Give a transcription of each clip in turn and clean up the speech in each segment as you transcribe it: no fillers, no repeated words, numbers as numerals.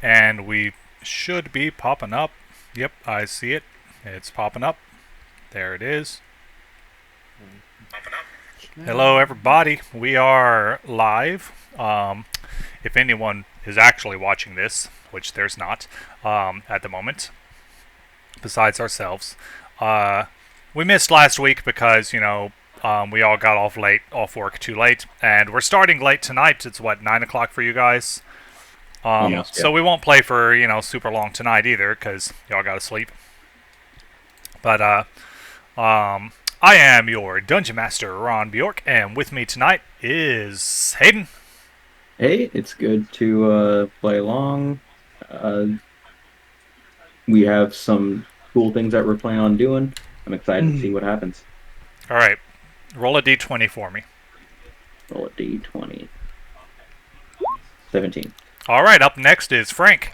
And we should be popping up. Yep, I see it. It's popping up. There it is. Hello, everybody. We are live. If anyone is actually watching this, which there's not at the moment, besides ourselves, we missed last week because we all got off work too late, and we're starting late tonight. It's what 9 o'clock for you guys. Almost, yeah. So we won't play for super long tonight either because y'all gotta sleep. But I am your Dungeon Master, Ron Bjork, and with me tonight is Hayden. Hey, it's good to play along. Uh, we have some cool things that we're planning on doing. I'm excited to see what happens. All right, roll a d20 for me. Roll a d20. 17. All right, up next is Frank.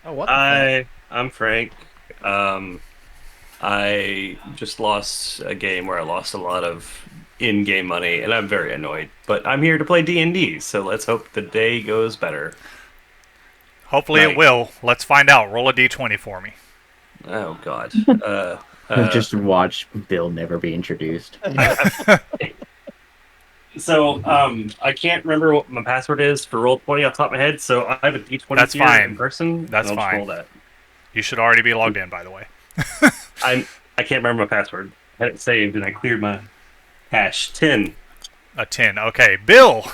Oh, what the Hi, I'm Frank. I just lost a game where I lost a lot of in-game money, and I'm very annoyed. But I'm here to play D&D, so let's hope the day goes better. Hopefully it will. Let's find out. Roll a d20 for me. Oh God. Just watch Bill never be introduced. So I can't remember what my password is for Roll20 off the top of my head. So I have a D20 That's here fine. in person. That's and I'll just fine. roll that. You should already be logged in, by the way. I can't remember my password. I had it saved and I cleared my cache. 10. A 10. Okay, Bill.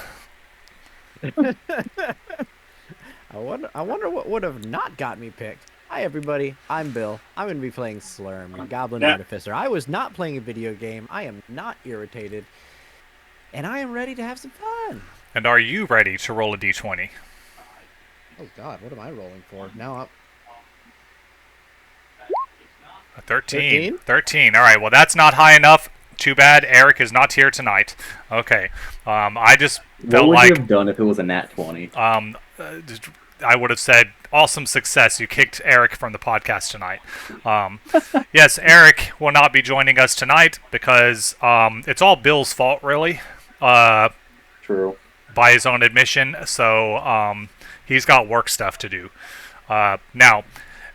I wonder what would have not got me picked. Hi everybody, I'm Bill. I'm going to be playing Slurm, Goblin Yeah. Artificer. I was not playing a video game. I am not irritated. And I am ready to have some fun. And are you ready to roll a d20? Oh god, what am I rolling for? Now up. A 13. 13? 13. All right, well, that's not high enough. Too bad Eric is not here tonight. Okay. I just What felt would like you have done if it was a nat 20? I would have said, awesome success. You kicked Eric from the podcast tonight. Yes, Eric will not be joining us tonight because it's all Bill's fault, really, True. by his own admission. So he's got work stuff to do. Now,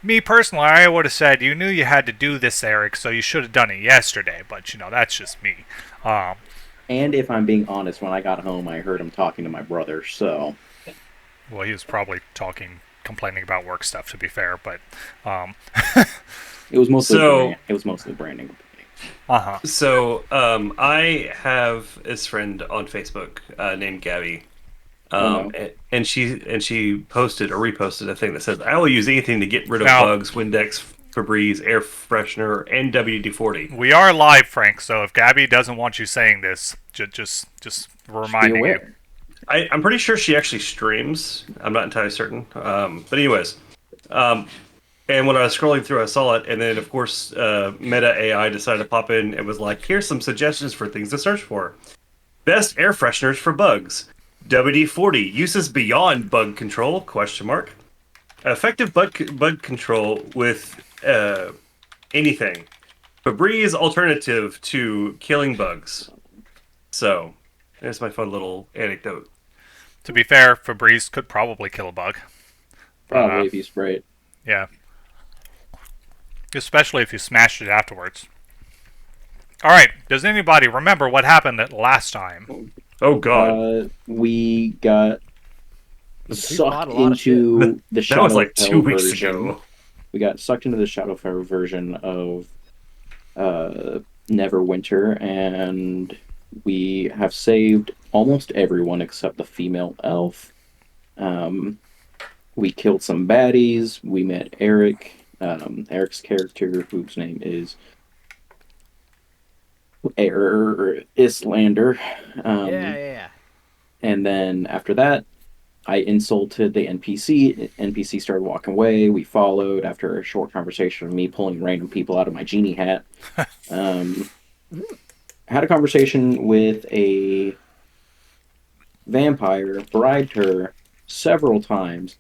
me personally, I would have said, you knew you had to do this, Eric, so you should have done it yesterday. But, that's just me. And if I'm being honest, when I got home, I heard him talking to my brother, so... Well, he was probably complaining about work stuff, to be fair, but... It was mostly So- branding. Uh-huh. So I have this friend on Facebook named Gabby. Oh, and she posted or reposted a thing that says, I will use anything to get rid of Now- bugs, Windex, Febreze, air freshener, and WD-40. We are live, Frank, so if Gabby doesn't want you saying this, just reminding you. aware. I'm pretty sure she actually streams. I'm not entirely certain. But anyways, and when I was scrolling through, I saw it, and then of course, Meta AI decided to pop in and was like, "Here's some suggestions for things to search for: best air fresheners for bugs, WD-40 uses beyond bug control? Question mark. Effective bug control with anything. Febreze alternative to killing bugs." So, there's my fun little anecdote. To be fair, Febreze could probably kill a bug. Probably if you spray it. Yeah. Especially if you smashed it afterwards. Alright, does anybody remember what happened last time? Oh God. We got bought sucked a lot of into the That was like Shadowfell 2 weeks version. ago. We got sucked into the Shadowfell version of Neverwinter, and we have saved almost everyone except the female elf. We killed some baddies. We met Eric. Eric's character, whose name is Islander. Yeah. And then after that, I insulted the NPC. NPC started walking away. We followed after a short conversation of me pulling random people out of my genie hat. Had a conversation with a vampire, bribed her several times,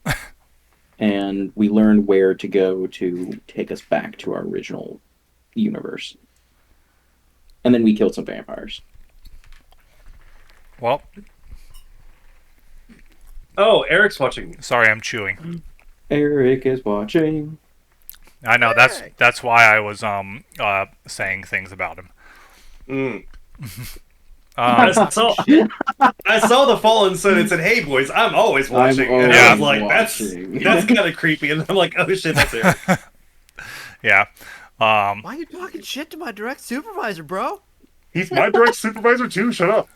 and we learned where to go to take us back to our original universe. And then we killed some vampires. Well, Oh, Eric's watching. Sorry, I'm chewing. Eric is watching. I know that's why I was saying things about him. Mm. Um, I saw the fallen sun and said, "Hey boys, I'm always watching." And I was like, watching. "That's kind of creepy." And I'm like, "Oh shit, that's Eric." yeah. Why are you talking shit to my direct supervisor, bro? He's my direct supervisor too. Shut up.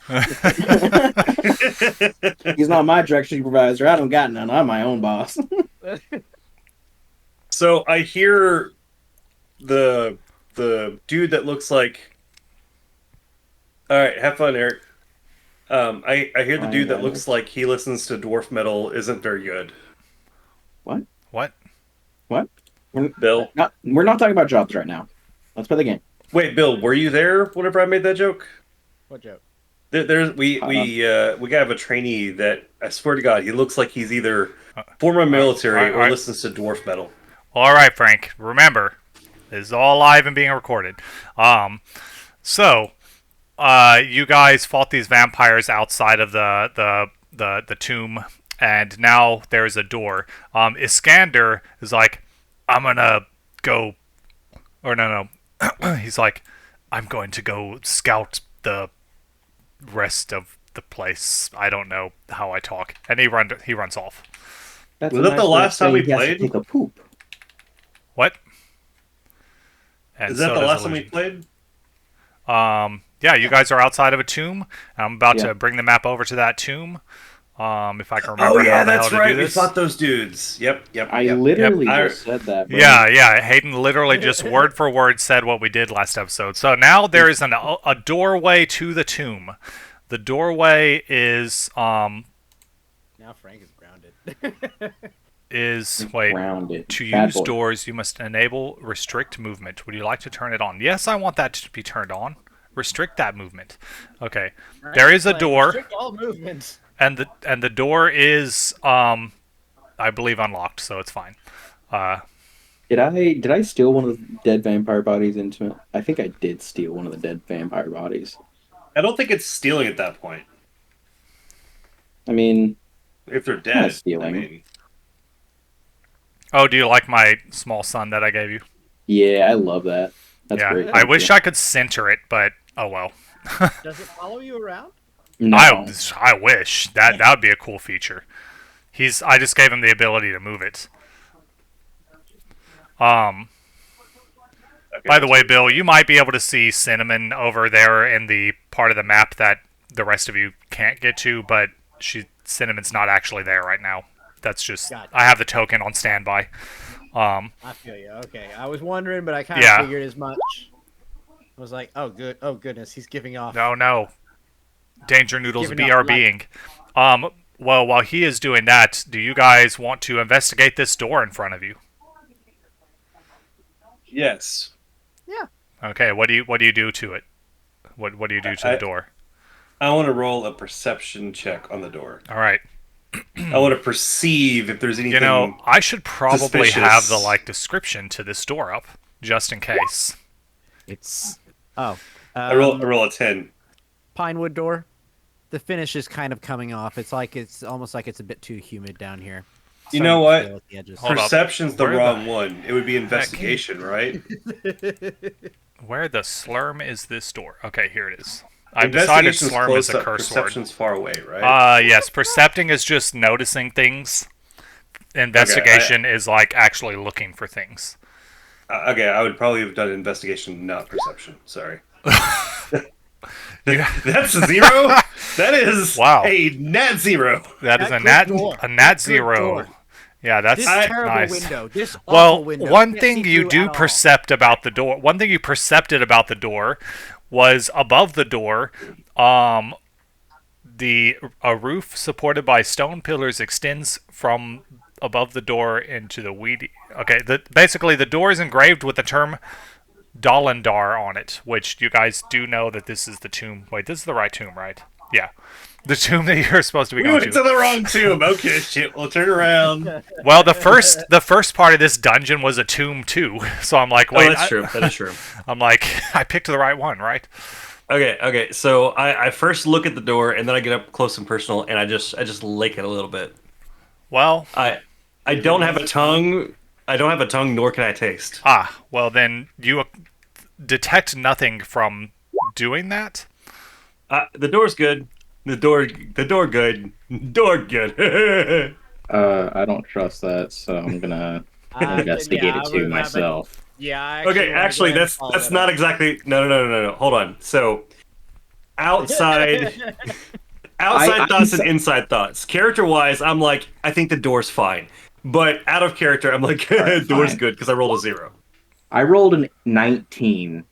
He's not my direct supervisor. I don't got none. I'm my own boss. So I hear the dude that looks like. All right, have fun, Eric. I hear the dude that looks like he listens to dwarf metal isn't very good. What? What? What? Bill? We're not talking about jobs right now. Let's play the game. Wait, Bill, were you there whenever I made that joke? What joke? We have a trainee that I swear to God he looks like he's either former military or listens to dwarf metal. All right, Frank. Remember, this is all live and being recorded. So you guys fought these vampires outside of the tomb, and now there's a door. Iskander is like, I'm gonna go, or no. He's like, I'm going to go scout the rest of the place. I don't know how I talk, and he runs off. That's Was that the last time we played? Take a poop. What? And Is that so the does last time we Illusion. played? Yeah, you guys are outside of a tomb. I'm about to bring the map over to that tomb. If I can remember how the hell to do this. We fought those dudes. Yep. I literally just said that. Bro. Yeah. Hayden literally just word for word said what we did last episode. So now there is a doorway to the tomb. The doorway is Now Frank is grounded. Grounded. To Bad use boy. doors, you must enable restrict movement. Would you like to turn it on? Yes, I want that to be turned on. Restrict that movement. Okay. There is a door. Restrict all movements. And the door is I believe unlocked, so it's fine. Did I steal one of the dead vampire bodies into it? I think I did steal one of the dead vampire bodies. I don't think it's stealing at that point. I mean, If they're kinda dead, stealing. I mean, Oh, do you like my small son that I gave you? yeah, I love that. That's yeah. great. I wish I could center it, but oh well. Does it follow you around? No. I wish that would be a cool feature. I just gave him the ability to move it. okay. By the way, Bill, you might be able to see Cinnamon over there in the part of the map that the rest of you can't get to, but Cinnamon's not actually there right now. That's just Gotcha. I have the token on standby. I feel you. Okay, I was wondering, but I kind of figured as much. I was like, oh goodness, he's giving off. No. Dangernoodle's Giving up light. BRBing. Well, while he is doing that, do you guys want to investigate this door in front of you? Yes. Yeah. Okay, what do you do to it? What do you do to the door? I want to roll a perception check on the door. All right. I want to perceive if there's anything. I should probably suspicious. have the description to this door up, just in case. It's I roll a 10. Pinewood door. The finish is kind of coming off. It's almost like it's a bit too humid down here. You know what? At the edges. Hold up. Perception's the Where wrong one. It would be investigation, right? Where the slurm is this door? Okay, here it is. I've decided Investigation's slurm close is a up, curse word. Perception's far away, right? Yes, percepting is just noticing things. Investigation is actually looking for things. Okay, I would probably have done investigation, not perception. Sorry. Yeah. That's a 0? That is Wow. a nat 0. That is That good door. a nat Good 0. door. Yeah, that's This terrible nice. window. This Well, awful window. one Can't thing see you through do at all. percept about the door, one thing you percepted about the door was above the door, a roof supported by stone pillars extends from above the door into the weedy. Okay, basically the door is engraved with the term Dolindar on it, which you guys do know that this is the tomb. Wait, this is the right tomb, right? Yeah. The tomb that you're supposed to be We going went to the wrong tomb. Okay, shit. We'll turn around. Well, the first part of this dungeon was a tomb too. So I'm like, wait, that's true. That is true. I'm like, I picked the right one, right? Okay. So I first look at the door, and then I get up close and personal, and I just lick it a little bit. Well, I don't have a tongue. I don't have a tongue, nor can I taste. well then you detect nothing from doing that. The door's good. The door good. Door good. I don't trust that, so I'm gonna investigate it too myself. Yeah. Okay, actually, that's not exactly. No. Hold on. So, outside thoughts and inside thoughts. Character-wise, I'm like, I think the door's fine. But out of character, I'm like, door's fine. good because I rolled a 0. I rolled a 19.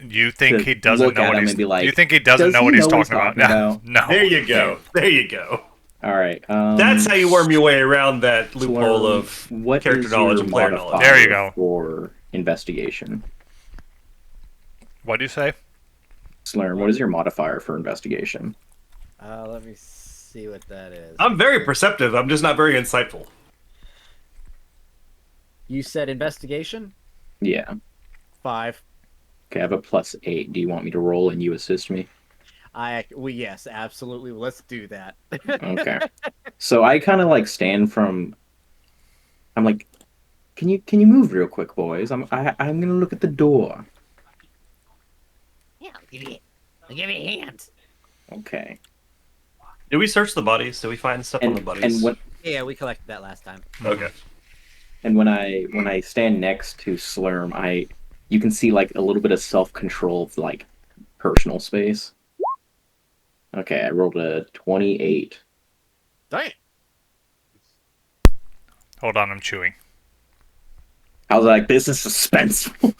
You think To he doesn't look know at what him he's? and be like, you think he doesn't "Does know he what he's know what talking he's about? talking No. about?" There you go. There you go. All right. That's how you worm your way around that loophole Slurm, of what character is knowledge your and player modifier knowledge. There you go. For investigation? What do you say? Slurm, what is your modifier for investigation? Let me see what that is. I'm very perceptive. I'm just not very insightful. You said investigation? Yeah. 5. Okay, I have a +8. Do you want me to roll and you assist me? Yes, absolutely. Let's do that. Okay. So I kind of like stand from. I'm like, can you move real quick, boys? I'm gonna look at the door. Yeah, I'll give you a hand. Okay. Did we search the bodies? Did we find stuff on the bodies? And what? Yeah, we collected that last time. Okay. And when I stand next to Slurm, you can see like a little bit of self-control of like personal space. Okay, I rolled a 28. Dang. Hold on, I'm chewing. I was like, this is suspenseful.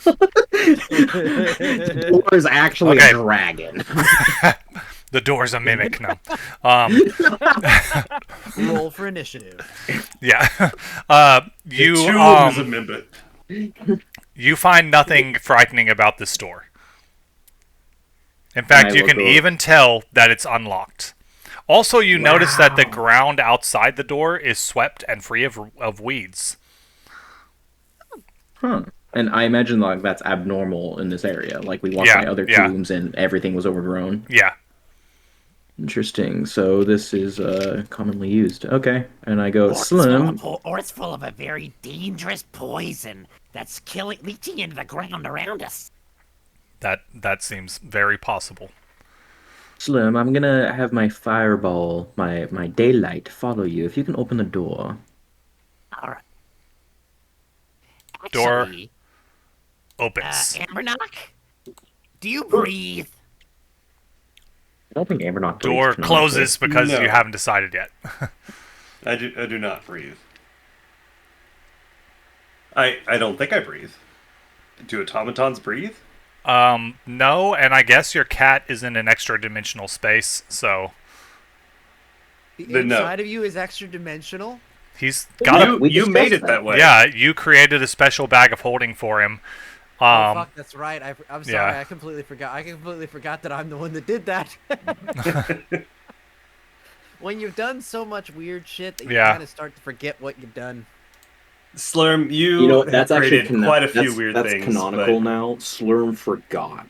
The door is actually Okay. a dragon. The door's a mimic now. Roll for initiative. Yeah. You Two is a Mimbit. you find nothing frightening about this door. In fact, you can even tell that it's unlocked. Also, you notice that the ground outside the door is swept and free of weeds. Huh. And I imagine like that's abnormal in this area. Like we walked Yeah, by other yeah. tombs and everything was overgrown. Yeah. Interesting. So this is commonly used. Okay. And I go, Slim. Or it's full of a very dangerous poison that's leaching into the ground around us. That seems very possible. Slim, I'm gonna have my fireball, my daylight follow you. If you can open the door. All right. Door Actually, opens. Ambernock, do you breathe? I don't think Ambernock Door breathes closes because No. you haven't decided yet. I do not breathe. I don't think I breathe. Do automatons breathe? No, and I guess your cat is in an extra dimensional space, so The Then no. inside of you is extra dimensional. he's got a. You made it that way. Yeah, you created a special bag of holding for him. Oh fuck, that's right. I'm sorry. yeah. I completely forgot that I'm the one that did that. When you've done so much weird shit that you Yeah. kind of start to forget what you've done. Slurm, You know, that's have actually created quite a few weird that's things. canonical but- now. Slurm forgot.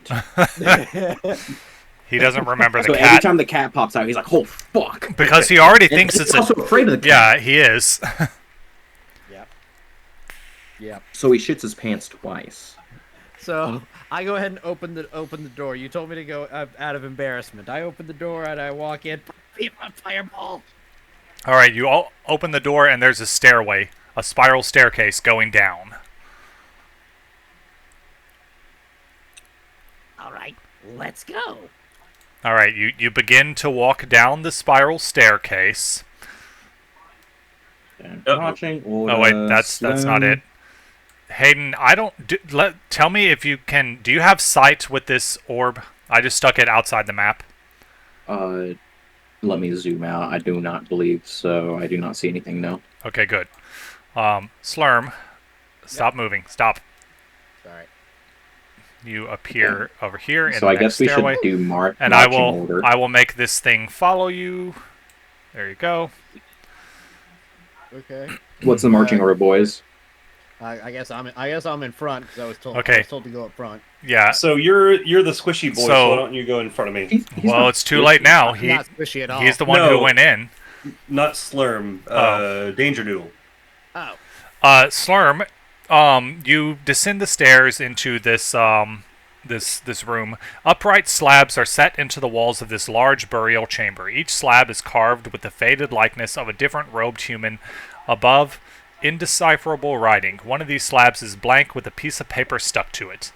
He doesn't remember the So every cat time the cat pops out, he's like, "Oh fuck!" because he already And thinks he's it's also a. afraid of the cat. Yeah, he is. Yep. Yep. So he shits his pants twice. So I go ahead and open the door. You told me to go out of embarrassment. I open the door and I walk in. Be a fireball. All right, you all open the door and there's a stairway, a spiral staircase going down. All right, let's go. All right, you begin to walk down the spiral staircase. And Uh-oh. watching. Oh wait, that's not it. Hayden, tell me if you can. Do you have sight with this orb? I just stuck it outside the map. Let me zoom out. I do not believe so. I do not see anything. No. Okay, good. Slurm, stop moving. Stop. Sorry. You appear over here in So the I next guess we stairway, should do and I marching order. will make this thing follow you. There you go. Okay. What's the marching order, boys? I guess I'm in front because I was told. Okay. I was told to go up front. Yeah. So you're the squishy boy, so So- why don't you go in front of me? Well, it's too late now. I'm not squishy at all. He's the one who No. went in. not Slurm. Dangernoodle. Oh. Slurm, you descend the stairs into this this room. Upright slabs are set into the walls of this large burial chamber. Each slab is carved with the faded likeness of a different robed human. Above, indecipherable writing. One of these slabs is blank with a piece of paper stuck to it.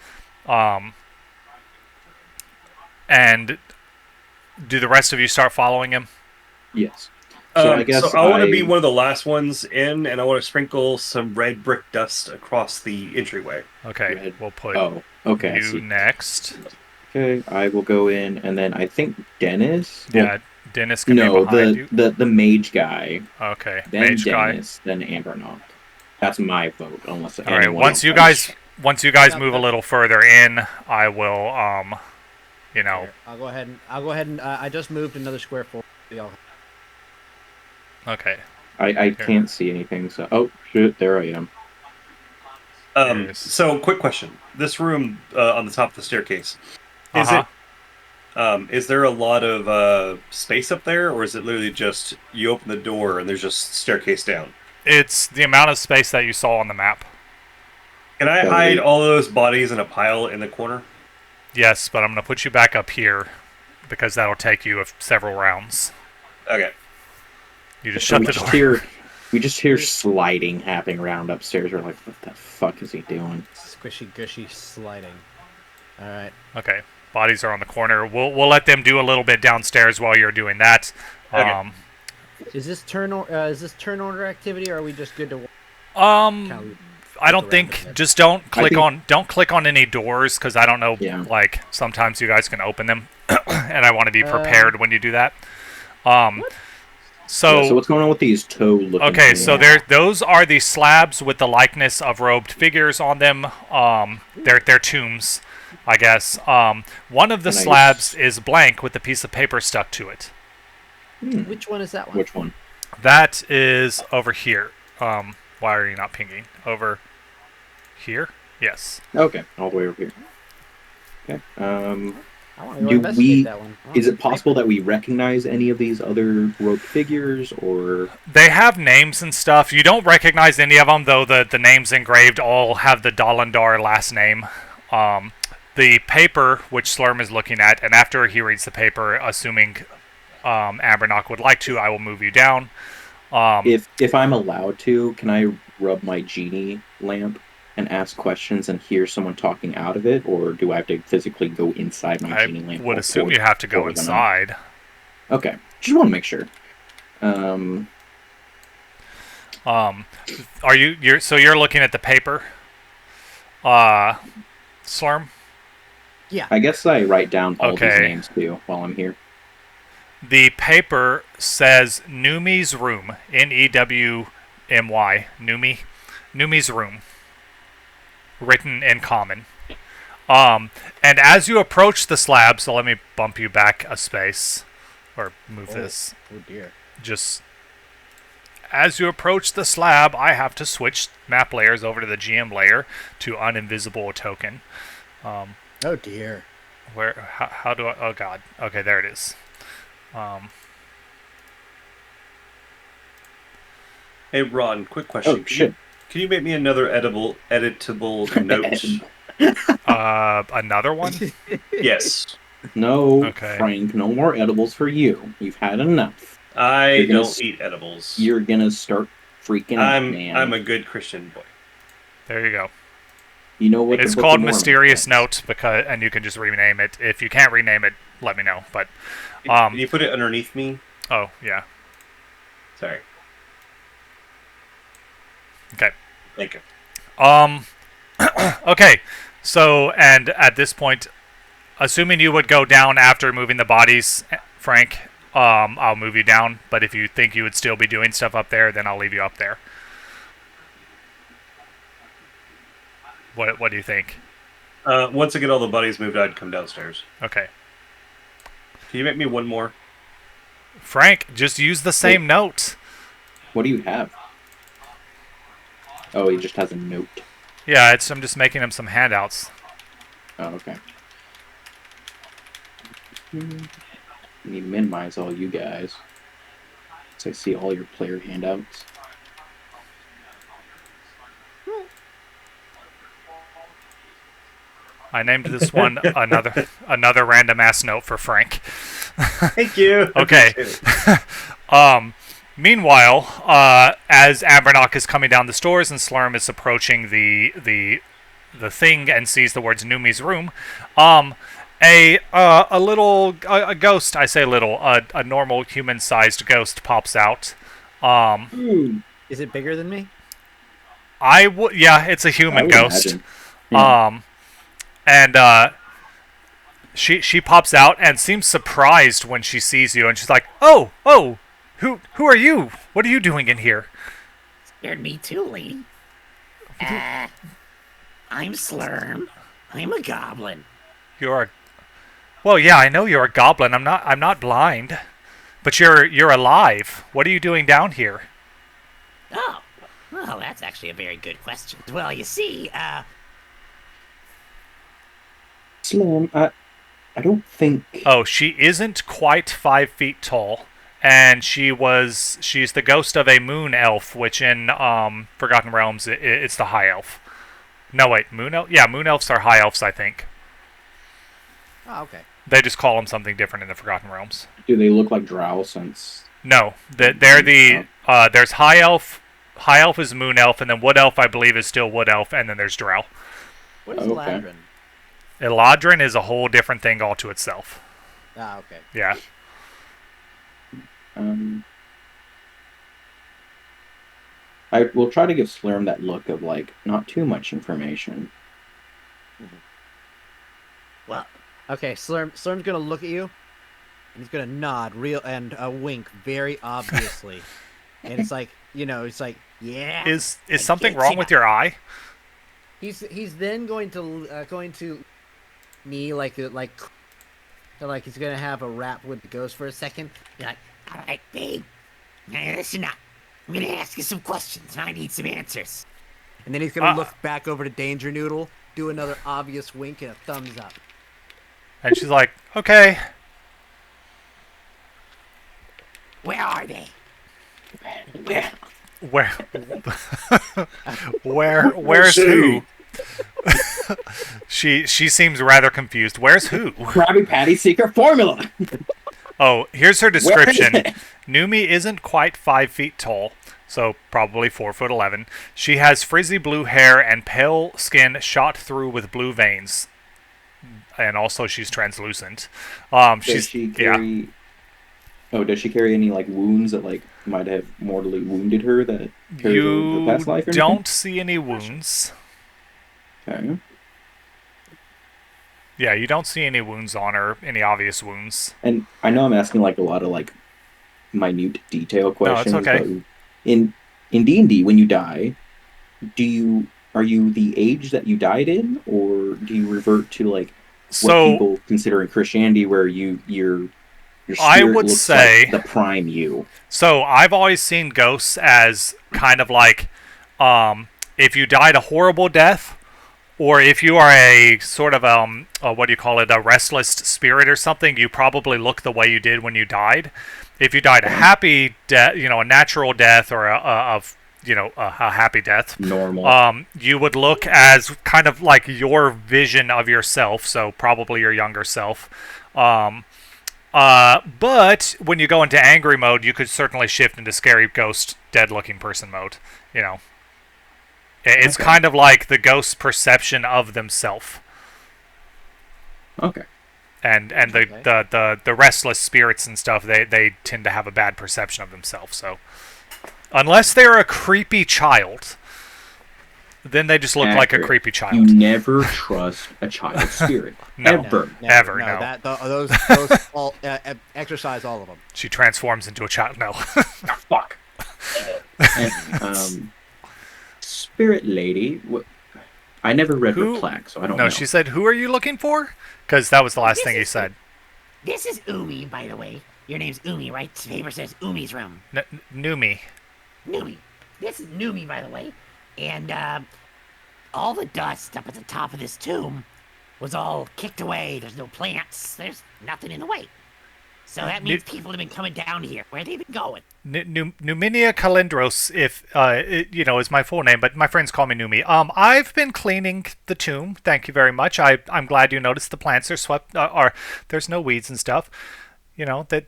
And do the rest of you start following him? Yes. So I guess so I want to be one of the last ones in, and I want to sprinkle some red brick dust across the entryway. Okay, Red. we'll put Oh, okay. I you see. next. Okay, I will go in, and then I think Dennis. Yeah, Dennis can be No, behind you. the mage guy. Okay, Then mage Dennis. Then Ambernaut. That's my vote, unless. All right. Once you guys move a little further in, I will you know. Here, I'll go ahead and I just moved another square forward. Y'all. Okay. I can't see anything. So shit, there I am. Yes. So, quick question: this room on the top of the staircase, is there a lot of space up there, or is it literally just you open the door and there's just staircase down? It's the amount of space that you saw on the map. Can I hide all of those bodies in a pile in the corner? Yes, but I'm gonna put you back up here because that'll take you several rounds. Okay. You just shut the door. We just hear sliding happening around upstairs. We're like, what the fuck is he doing? Squishy gushy sliding. All right. Okay. Bodies are on the corner. We'll let them do a little bit downstairs while you're doing that. Okay. Is this turn order activity, or are we just good to? I don't think. Just don't click on any doors because I don't know. Yeah. Like sometimes you guys can open them, and I want to be prepared when you do that. So what's going on with these toe-looking? Okay, so those are the slabs with the likeness of robed figures on them. They're tombs, I guess. One of the slabs is blank with a piece of paper stuck to it. Which one is that one? Which one? That is over here. Why are you not pinging? Over here? Yes. Okay, all the way over here. Okay. I want to go investigate that one. Is it possible that we recognize any of these other robed figures, or they have names and stuff? You don't recognize any of them, though. The names engraved all have the Dolindar last name. The paper, which Slurm is looking at, and after he reads the paper, assuming Ambernock would like to, I will move you down. If I'm allowed to, can I rub my genie lamp and ask questions and hear someone talking out of it, or do I have to physically go inside my genie lamp? I would assume you have to go inside. Okay, just want to make sure. Are you're looking at the paper? Slurm? Yeah. I guess I write down all these names too while I'm here. The paper says Numi's room. Newmy. Numi's room. Written in common. And as you approach the slab, so let me bump you back a space. Or move this. Oh dear. Just as you approach the slab, I have to switch map layers over to the GM layer to uninvisible token. Oh dear. How do I... Oh god. Okay, there it is. Hey Ron, quick question. Oh shit. Can you make me another editable note? Another one? Yes. No, Okay. Frank, no more edibles for you. You've had enough. I don't eat edibles. You're gonna start freaking out, man. I'm a good Christian boy. There you go. You know what? It's called Mysterious Note, and you can just rename it. If you can't rename it, let me know. But Can you put it underneath me? Oh yeah. Sorry. Okay. Thank you. Okay. So, and at this point, assuming you would go down after moving the bodies, Frank, I'll move you down. But if you think you would still be doing stuff up there, then I'll leave you up there. What do you think? Once I get all the bodies moved, I'd come downstairs. Okay. Can you make me one more? Frank, just use the same note. What do you have? Oh, he just has a note. Yeah, I'm just making him some handouts. Oh, okay. Let me minimize all you guys. So I see all your player handouts. I named this one another random ass note for Frank. Thank you. Okay. Meanwhile, as Abernock is coming down the stairs and Slurm is approaching the thing and sees the words Numi's room, a little ghost, I say little, a normal human-sized ghost pops out. Is it bigger than me? Yeah, it's a human ghost. Imagine. Yeah. And she pops out and seems surprised when she sees you, and she's like, "Oh, who are you? What are you doing in here?" Scared me too, lady. I'm Slurm. I'm a goblin. Well, yeah, I know you're a goblin. I'm not blind, but you're alive. What are you doing down here? Oh, well, that's actually a very good question. Well, you see, Slurm, I don't think. Oh, she isn't quite 5 feet tall, and she's the ghost of a moon elf, which in Forgotten Realms it's the high elf. No, wait, moon elf? Yeah, moon elves are high elves, I think. Oh, okay. They just call them something different in the Forgotten Realms. Do they look like drow since? No, they're the there's high elf. High elf is moon elf, and then wood elf I believe is still wood elf, and then there's drow. What is Okay. Ladrin? Eladrin is a whole different thing all to itself. Ah, okay. Yeah. I will try to give Slurm that look of like not too much information. well, Okay, Slurm's gonna look at you, and he's gonna nod and wink very obviously, and it's like it's like yeah. Is I something can't wrong see with my- your eye? he's then going to me like he's gonna have a rap with the ghost for a second. You're like, all right, babe. Now listen up. I'm gonna ask you some questions, and I need some answers. And then he's gonna look back over to Dangernoodle, do another obvious wink and a thumbs up. And she's like, "Okay." Where are they? Where? Where's who? She seems rather confused. Where's who? Krabby Patty's secret formula. Oh, here's her Where is description. it? Numi isn't quite 5 feet tall, so probably 4'11". She has frizzy blue hair and pale skin shot through with blue veins, and also she's translucent. Does she carry? Oh, does she carry any like wounds that like might have mortally wounded her that carries over You the past life? Or don't anything? see any wounds. Okay. Yeah, you don't see any wounds on her, any obvious wounds. And I know I'm asking like a lot of like minute detail questions. okay. But in D&D, when you die, are you the age that you died in, or do you revert to like what So people consider in Christianity, where your spirit I would looks say- like the prime you? So I've always seen ghosts as kind of like, if you died a horrible death, or if you are a sort of what do you call it, a restless spirit or something, you probably look the way you did when you died. If you died a happy death, a natural death, or a happy death, Normal. you would look as kind of like your vision of yourself, so probably your younger self. But when you go into angry mode, you could certainly shift into scary ghost, dead-looking person mode. It's Okay. kind of like the ghost's perception of themselves, Okay. and Okay. the restless spirits and stuff. They tend to have a bad perception of themselves. So unless they're a creepy child, then they just look like a Accurate. creepy You child. never trust a child's spirit. No. Ever. Ever, no. Those all exercise all of them. She transforms into a child. No. Fuck. And, Spirit Lady. I never read Who- her plaque, so I don't know. No, she said, "Who are you looking for?" Because that was the last This thing he is- said. This is Umi, by the way. Your name's Umi, right? The paper says Umi's room. Numi. Numi. This is Numi, by the way. And all the dust up at the top of this tomb was all kicked away. There's no plants. There's nothing in the way. So that means people have been coming down here. Where have they been going? Numinia Calendros, if is my full name, but my friends call me Numi. I've been cleaning the tomb. Thank you very much. I'm glad you noticed the plants are swept. There's no weeds and stuff. You know that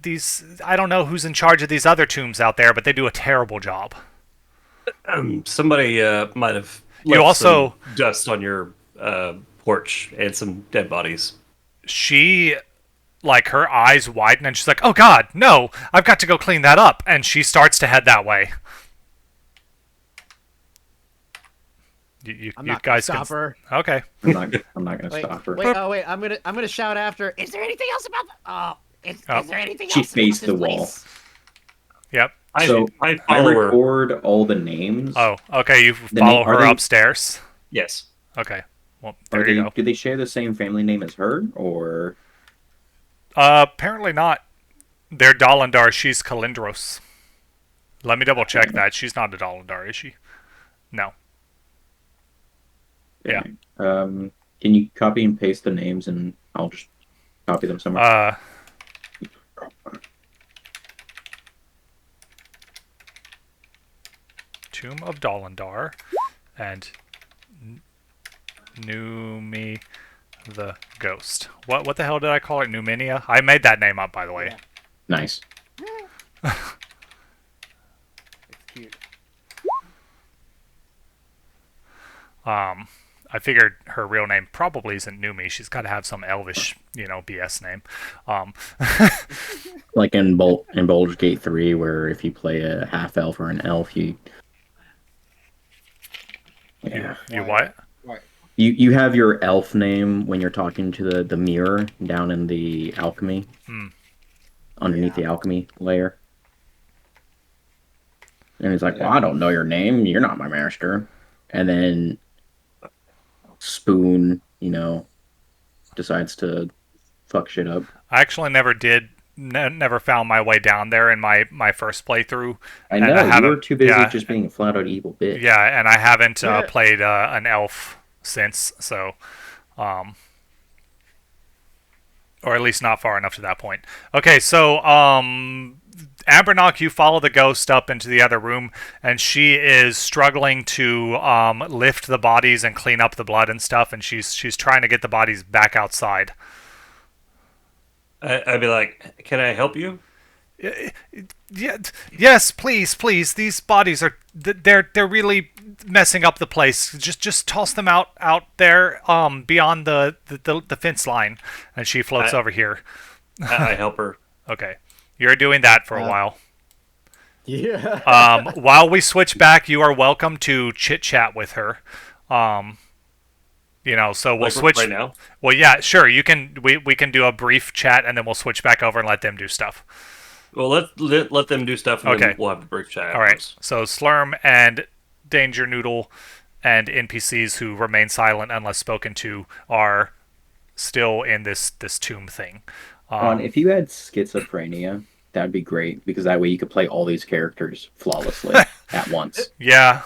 these. I don't know who's in charge of these other tombs out there, but they do a terrible job. Somebody might have You left also- some dust on your porch and some dead bodies. She, like, her eyes widen and she's like, "Oh God, no! I've got to go clean that up," and she starts to head that way. I'm you not guys gonna can stop her. Okay. I'm not gonna Wait, stop her. wait. I'm gonna shout after. Is there anything else about the... Is there anything She else faced about this the wall. place? Yep. So I I follow her. record all the names. Oh, okay. You The follow are her they- upstairs. Yes. Okay. Well, Are there they? you go. Do they share the same family name as her, or Apparently not. They're Dolindar. She's Calendros. Let me double check that. She's not a Dolindar, is she? No. Yeah. Can you copy and paste the names, and I'll just copy them somewhere? Tomb of Dolindar and Numi the Ghost. What the hell did I call it? Numinia? I made that name up, by the way. Yeah. Nice. It's cute. I figured her real name probably isn't Numi. She's got to have some elvish, BS name. Like in Baldur's Gate 3, where if you play a half elf or an elf, you what? Right. you have your elf name when you're talking to the mirror down in the alchemy, underneath the alchemy layer. And he's like, "Well, I don't know your name. You're not my master." And then Spoon, decides to fuck shit up. I actually never did. Never found my way down there in my first playthrough. I And know, you were haven't- too busy yeah, just being a flat-out evil bitch. Yeah, and I haven't Yeah. played an elf since, so, or at least not far enough to that point. Okay, so Ambernock, you follow the ghost up into the other room, and she is struggling to lift the bodies and clean up the blood and stuff, and she's trying to get the bodies back outside. I'd be like, "Can I help you?" Yeah, yes, please. These bodies are they're really messing up the place. Just toss them out there beyond the fence line, and she floats over here. I help her. Okay, you're doing that for a while. Yeah. While we switch back, you are welcome to chit chat with her. So we'll Like switch right now. Well, yeah, sure. You can. We can do a brief chat, and then we'll switch back over and let them do stuff. Well, let them do stuff, and Okay. then we'll have a brief chat. All right. afterwards. So Slurm and Dangernoodle and NPCs who remain silent unless spoken to are still in this tomb thing. If you had schizophrenia, that'd be great, because that way you could play all these characters flawlessly at once. Yeah,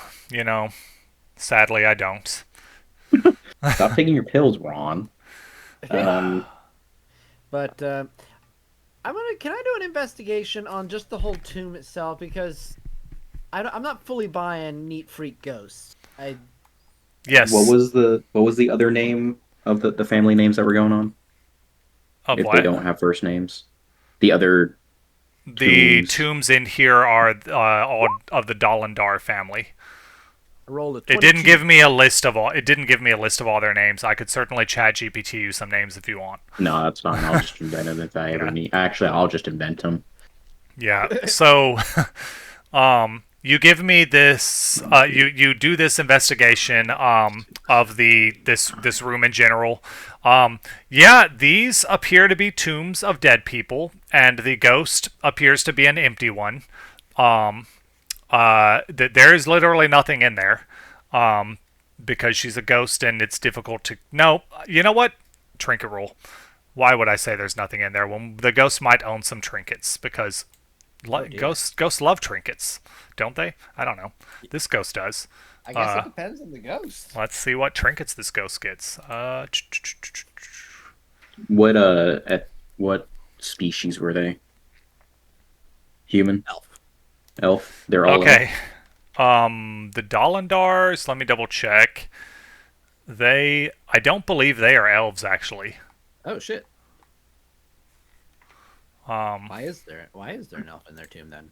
sadly I don't. Stop taking your pills, Ron. But can I do an investigation on just the whole tomb itself, because I'm not fully buying neat freak ghosts. Yes. What was the other name of the family names that were going on? Of If what? they don't have first names, the other The tombs. tombs in here are all of the Dolindar family. I rolled a It 22. didn't give me a list of all. It didn't give me a list of all their names. I could certainly chat GPT you some names if you want. No, that's fine. I'll just invent them if I ever need. Actually, I'll just invent them. Yeah. So, you give me this. You do this investigation of this room in general. Yeah, these appear to be tombs of dead people, and the ghost appears to be an empty one. There is literally nothing in there, because she's a ghost, and it's difficult to. No, you know what? Trinket roll. Why would I say there's nothing in there when the ghost might own some trinkets? Because ghosts love trinkets, don't they? I don't know. This ghost does. I guess it depends on the ghost. Let's see what trinkets this ghost gets. What species were they? Human? Elf. Elf? They're all elf? Okay. The Dolindars, let me double check. I don't believe they are elves, actually. Oh shit. Um, Why is there an elf in their tomb then?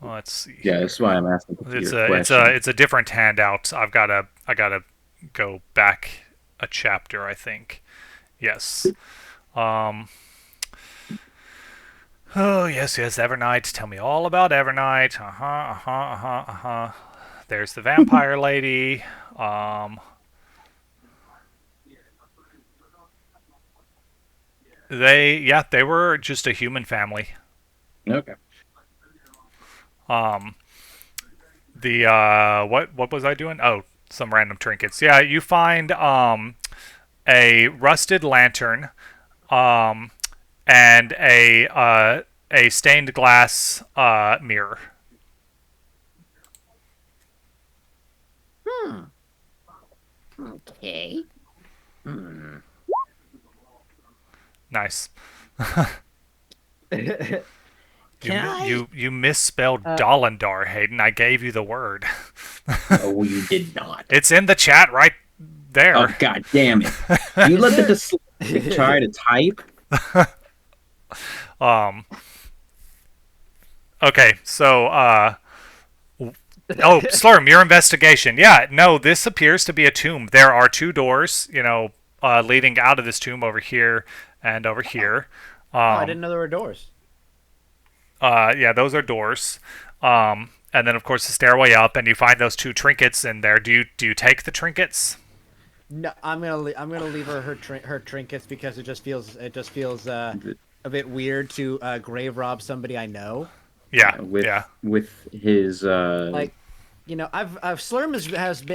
let's see Yeah, here. that's why I'm asking the It's Peter a question. it's a different handout. I gotta go back a chapter, I think. Yes. Um. Oh yes, Evernight. Tell me all about Evernight. There's the vampire lady. Um. They were just a human family. Okay. Um. The what was I doing? Oh, some random trinkets. Yeah, you find a rusted lantern, um, and a stained glass mirror. Hmm. Okay. Hmm. Nice. Can I? You misspelled Uh, Dolindar, Hayden. I gave you the word. No, you did not. It's in the chat right Oh, there. god damn it. You let the there- dyslexic try to type? Um. Okay, so oh, Slurm, your investigation. Yeah, no, this appears to be a tomb. There are two doors, leading out of this tomb over here and over here. Oh, I didn't know there were doors. Yeah, those are doors. And then of course the stairway up, and you find those two trinkets in there. Do you take the trinkets? No, I'm gonna leave her her trinkets because it just feels a bit weird to grave rob somebody I know. Yeah, With yeah, with his Like, I've Slurm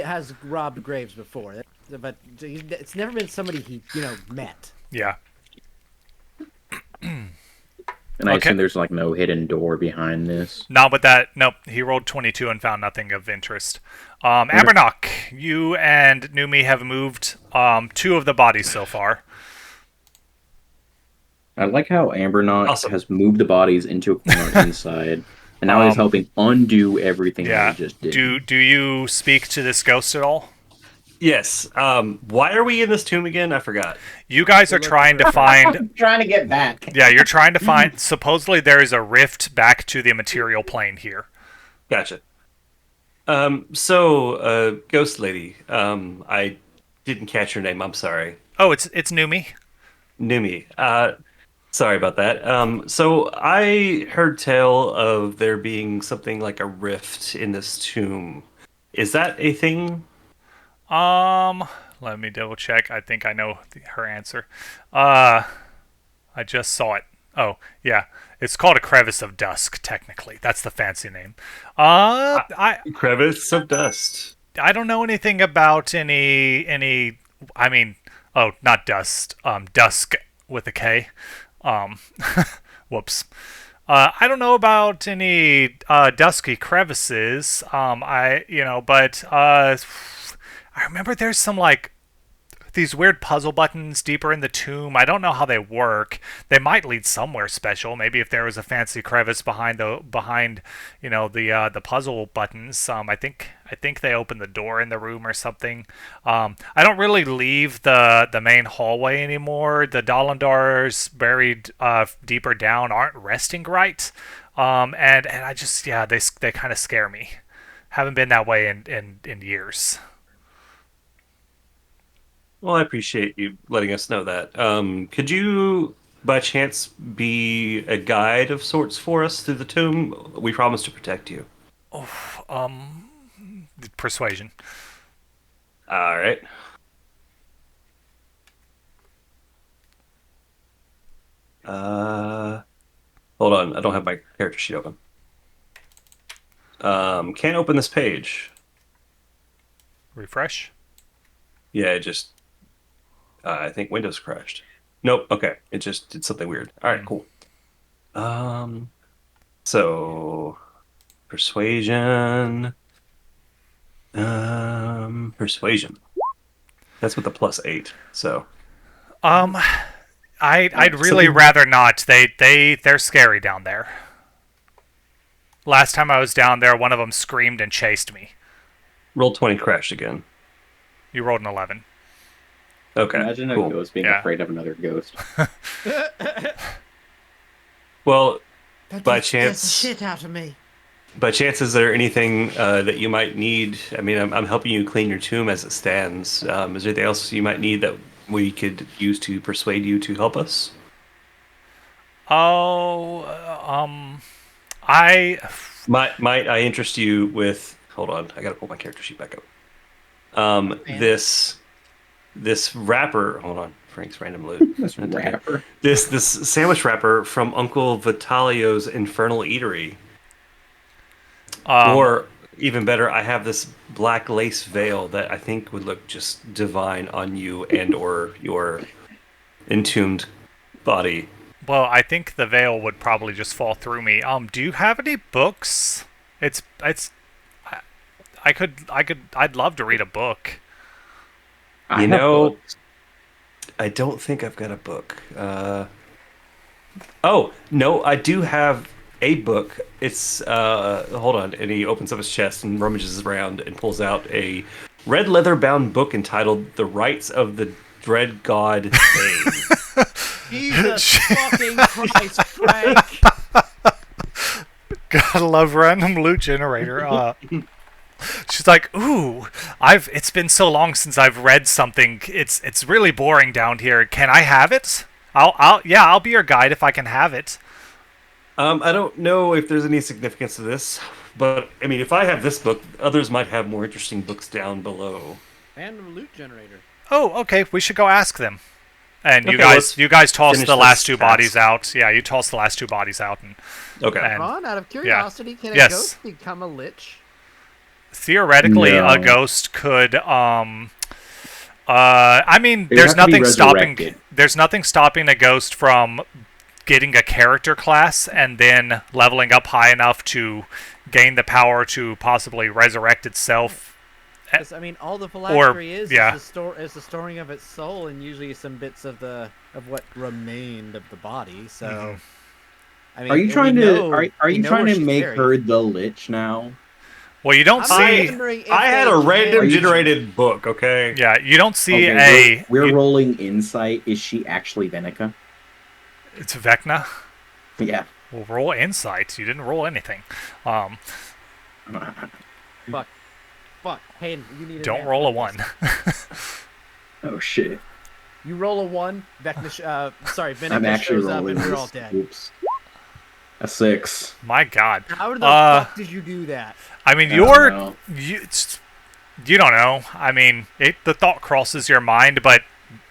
has robbed graves before, but it's never been somebody he met. yeah. and I Okay. assume there's like no hidden door behind this. Not with that. Nope. He rolled 22 and found nothing of interest. Abernock, you and Numi have moved two of the bodies so far. I like how Ambernaut Awesome. has moved the bodies into a corner inside, and now he's Um, helping undo everything that Yeah. he just did. Do you speak to this ghost at all? Yes. Why are we in this tomb again? I forgot. You guys are trying to find. trying to get back. Yeah, you're trying to find. Supposedly there is a rift back to the material plane here. Gotcha. Ghost lady. I didn't catch your name. I'm sorry. Oh, it's Numi. Numi. Sorry about that. So I heard tell of there being something like a rift in this tomb. Is that a thing? Let me double check. I think I know her answer. I just saw it. Oh, yeah. It's called a crevice of dusk, technically. That's the fancy name. Crevice of dust. I don't know anything about any I mean, oh, not dust. Dusk with a K. Um whoops. I don't know about any dusky crevices. But I remember there's some like these weird puzzle buttons deeper in the tomb. I don't know how they work. They might lead somewhere special. Maybe if there was a fancy crevice behind the puzzle buttons. I think they open the door in the room or something. I don't really leave the main hallway anymore. The Dolindars buried deeper down aren't resting right. And I just they kind of scare me. Haven't been that way in years. Well, I appreciate you letting us know that. Could you, by chance, be a guide of sorts for us through the tomb? We promise to protect you. Persuasion. All right. Hold on. I don't have my character sheet open. Can't open this page. Refresh. Yeah, it just. I think Windows crashed. Nope. Okay. It just did something weird. All right. Cool. So persuasion. Persuasion. That's with the +8. So. Um, I'd really rather not. They're scary down there. Last time I was down there, one of them screamed and chased me. Roll 20 crashed again. You rolled an 11. Okay, Imagine a cool. ghost being Yeah. afraid of another ghost. Well, That by just scares chance, the shit out of me. by chance, is there anything that you might need? I mean, I'm helping you clean your tomb as it stands. Is there anything else you might need that we could use to persuade you to help us? Oh, I Might I interest you with? Hold on, I gotta pull my character sheet back up. This wrapper. Hold on, Frank's random loot. This rapper. This sandwich wrapper from Uncle Vitalio's Infernal Eatery. Or even better, I have this black lace veil that I think would look just divine on you and or your entombed body. well, I think the veil would probably just fall through me. Do you have any books? I'd love to read a book. I You have know, books. I don't think I've got a book. Oh, no, I do have a book. It's hold on, and he opens up his chest and rummages around and pulls out a red leather-bound book entitled "The Rites of the Dread God Bane." Jesus fucking Christ, Frank! Gotta love random loot generator. She's like, ooh, it's been so long since I've read something. It's really boring down here. Can I have it? I'll be your guide if I can have it. I don't know if there's any significance to this, but I mean, if I have this book, others might have more interesting books down below. Random loot generator. Oh, okay. We should go ask them. And Okay, you guys let's toss finish the this last two task. bodies out. Yeah, you toss the last two bodies out, and Okay. And- Ron, out of curiosity, can a Yes. ghost become a lich? theoretically, No. a ghost could. I mean, It would there's have to be nothing stopping. resurrected. There's nothing stopping a ghost from getting a character class and then leveling up high enough to gain the power to possibly resurrect itself. 'Cause, I mean, all the phylactery is yeah. the storing of its soul and usually some bits of what remained of the body. So, Mm-hmm. I mean, Are you we trying know- to are we you know trying where to she's make buried. her the lich now? Well, you don't I'm see. wondering if I had they a can- random you- generated book, okay? Yeah, you don't see Okay, we're you- rolling insight. Is she actually Venica? It's Vecna. Yeah. Well, roll insight. You didn't roll anything. Fuck. Hey, you need. Don't roll a 1. Oh shit. You roll a 1. Vecna. Sorry, I'm Venica actually shows up rolling and we're all this. dead. Oops. A 6. My God. How the fuck did you do that? I mean, I don't know. you don't know. I mean, the thought crosses your mind, but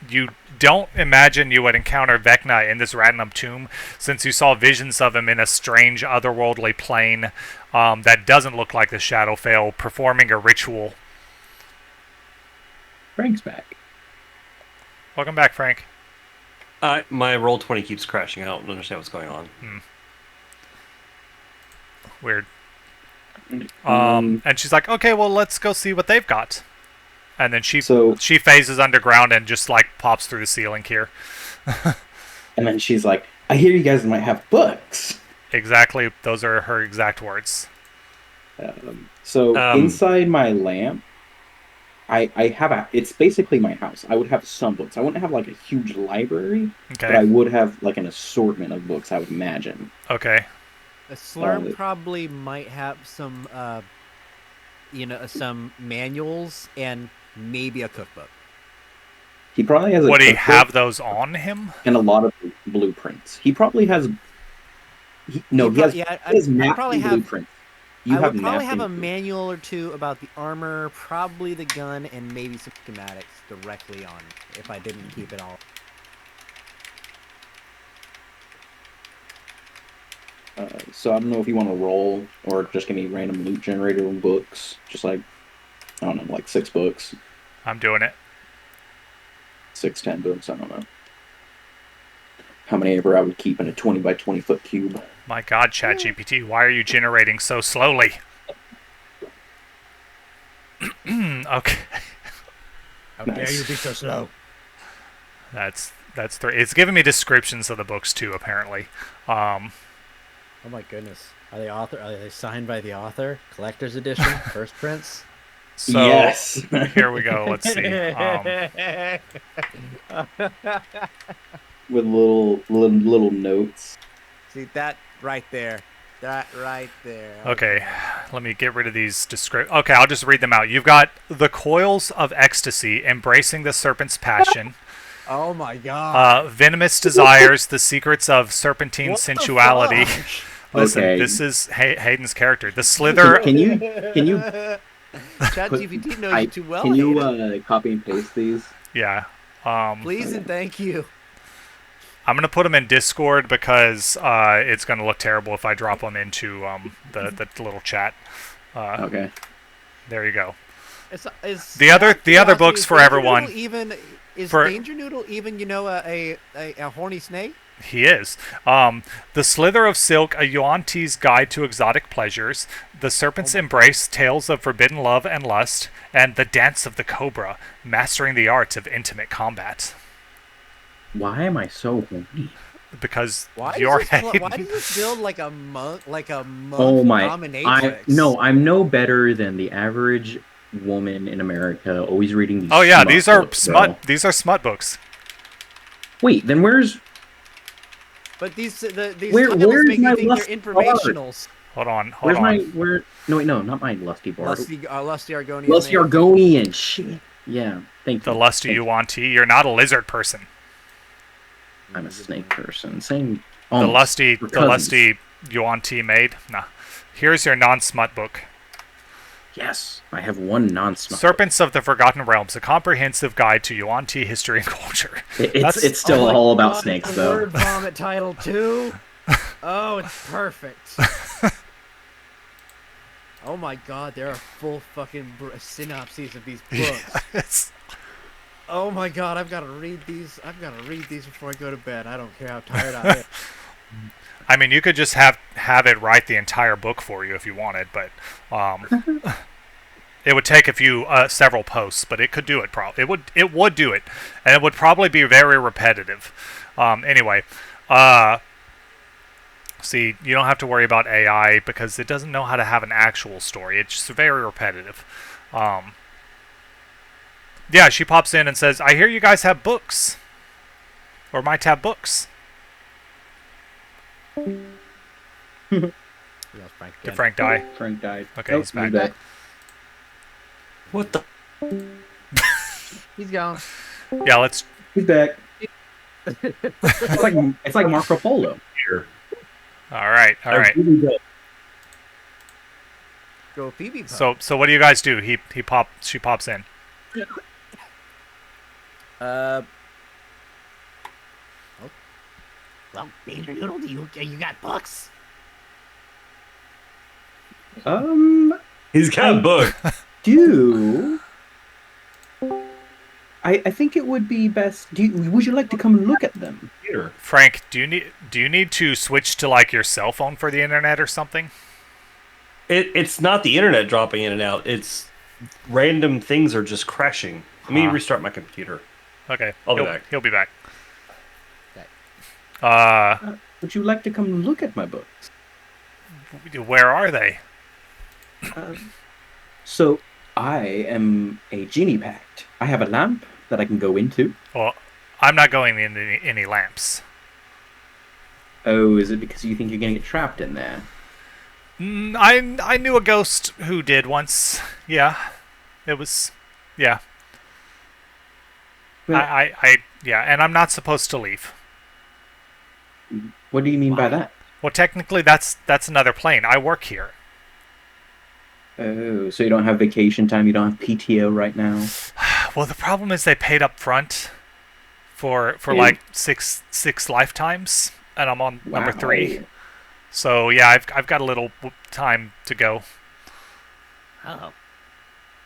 you don't imagine you would encounter Vecna in this random tomb, since you saw visions of him in a strange, otherworldly plane that doesn't look like the Shadowfell, performing a ritual. Frank's back. Welcome back, Frank. My roll 20 keeps crashing. I don't understand what's going on. Weird. And she's like, okay, well, let's go see what they've got. And then she phases underground and just like pops through the ceiling here. And then she's like, I hear you guys might have books. Exactly, those are her exact words. Inside my lamp, I have it's basically my house. I would have some books. I wouldn't have like a huge library, but I Okay. would have like an assortment of books, I would imagine. Okay. A Slurm probably might have some, some manuals and maybe a cookbook. He probably has a Would he cookbook have those on him? and a lot of blueprints. He probably has. He has maps probably and have. blueprints. You I have would probably maps have a and manual or two about the armor, probably the gun, and maybe some schematics directly on if I didn't keep it all. So I don't know if you want to roll or just give me random loot generator and books. Just like, I don't know, like 6 books. I'm doing it. 6, 10 books, I don't know. How many ever I would keep in a 20 by 20 foot cube. My God, ChatGPT, why are you generating so slowly? Okay. How dare you be so slow? That's That's 3. It's giving me descriptions of the books too, apparently. Oh my goodness. Are they signed by the author? Collector's edition? First prints? So Yes. here we go. Let's see. With little notes. See that right there. That right there. Okay, let me get rid of these Okay, I'll just read them out. You've got the coils of ecstasy, embracing the serpent's passion. Oh my god. Venomous desires, the secrets of serpentine What the sensuality. fuck? Listen, Okay. this is Hayden's character. The slither. Can you ChatGPT knows you too well. can you Hayden. copy and paste these? Yeah. Please and thank you. I'm gonna put them in Discord because it's gonna look terrible if I drop them into the little chat. Okay. There you go. Is The other Curiosity, books is for Dangernoodle everyone. Is For- Dangernoodle even a horny snake? He is. The Slither of Silk, a Yuan-Ti's Guide to Exotic Pleasures, The Serpent's Embrace, Tales of Forbidden Love and Lust, and The Dance of the Cobra, Mastering the Arts of Intimate Combat. Why am I so horny? Because Why you're does Hayden. this build like a monk Oh my! dominatrix? I'm no better than the average woman in America. Always reading these. Oh yeah, smut these are books, smut. bro. These are smut books. Wait, then where's But these Where's titles make my you think lust they're informationals. Hold on. No, not my lusty bard. Lusty Argonian. Lusty name. Argonian. Shit. Yeah. Thank you. The lusty Thank you. Yuan-Ti. You're not a lizard person. I'm a snake person. Same. The almost. We're lusty cousins. Yuan-Ti maid. Nah. Here's your non-smut book. Yes, I have one non-smut. Serpents of the Forgotten Realms, a comprehensive guide to Yuan-Ti history and culture. It's still Oh my all about God, snakes, the though. Word vomit title too. Oh, it's perfect. Oh my God, there are full fucking synopses of these books. It's- Oh my God, I've got to read these. I've got to read these before I go to bed. I don't care how tired I am. I mean, you could just have it write the entire book for you if you wanted, but it would take several posts, but it could do it. It would do it, and it would probably be very repetitive. Anyway, see, you don't have to worry about AI because it doesn't know how to have an actual story. It's just very repetitive. Yeah, she pops in and says, "I hear you guys have books, or might have books." Yes, Frank Did again. Frank die? Frank died. Okay, Nope, he's back. What the? He's gone. Yeah, let's. He's back. It's like Marco Polo. Here. All right. Go Phoebe. Pup. So what do you guys do? She pops in. Well, Dangernoodle, you got books? He's got a book. Do I think it would be best. Would you like to come and look at them? Here. Frank, do you need to switch to like your cell phone for the internet or something? It's not the internet dropping in and out. It's random things are just crashing. Let me Huh. restart my computer. Okay, I'll be back. He'll be back. Okay. Would you like to come and look at my books? Where are they? So I am a genie pact. I have a lamp that I can go into. Well, I'm not going into any lamps. Oh, is it because you think you're gonna get trapped in there? I knew a ghost who did once. Yeah, it was. Yeah. Well, Yeah, and I'm not supposed to leave. what do you mean by that? Well, technically, that's another plane. I work here. Oh, so you don't have vacation time? You don't have PTO right now? Well, the problem is they paid up front for Yeah. like six lifetimes, and I'm on number Wow. 3. So yeah, I've got a little time to go. Oh.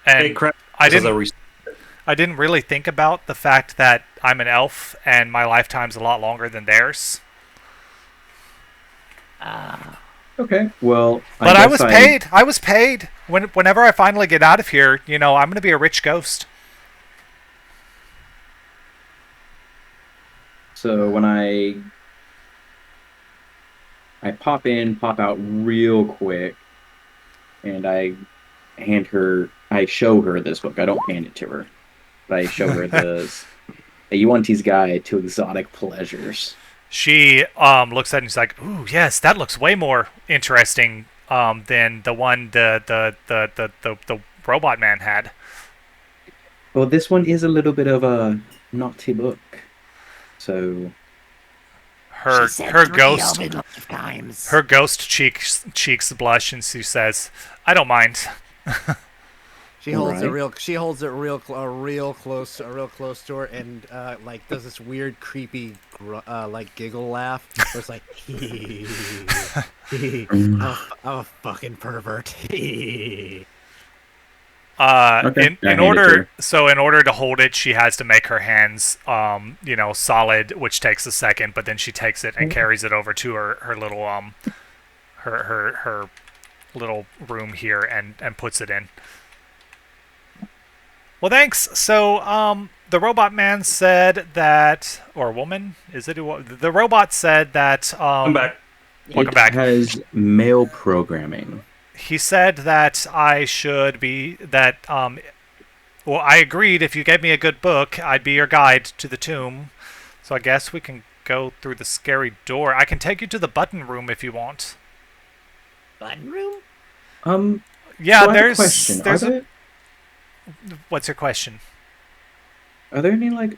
And Hey, crap. I This is didn't a I didn't really think about the fact that I'm an elf and my lifetime's a lot longer than theirs. Okay, well, But I guess was paid. I was paid. Whenever I finally get out of here, I'm going to be a rich ghost. So when I pop in, pop out real quick, and I show her this book. I don't hand it to her, but I show her this a Yuan-Ti's Guide to Exotic Pleasures. She looks at it and she's like, "Ooh, yes, that looks way more interesting than the one the robot man had." Well, this one is a little bit of a naughty book. So Her She said her 3 ghost open lifetimes. her ghost cheeks blush and she says, "I don't mind." She holds it Right. real close to her, and like does this weird, creepy, like giggle laugh. Where it's like, I'm a fucking pervert. Okay, I In hand it to order her. in order to hold it, she has to make her hands solid, which takes a second. But then she takes it and carries it over to her little her little room here and puts it in. Well, thanks. So, the robot man said that, or woman, is it? The robot said that. I'm back. Welcome It back. has male programming. He said that I should be that. Well, I agreed. If you gave me a good book, I'd be your guide to the tomb. So I guess we can go through the scary door. I can take you to the button room if you want. Button room? Yeah, So I have a there's question. there's a. What's your question? Are there any like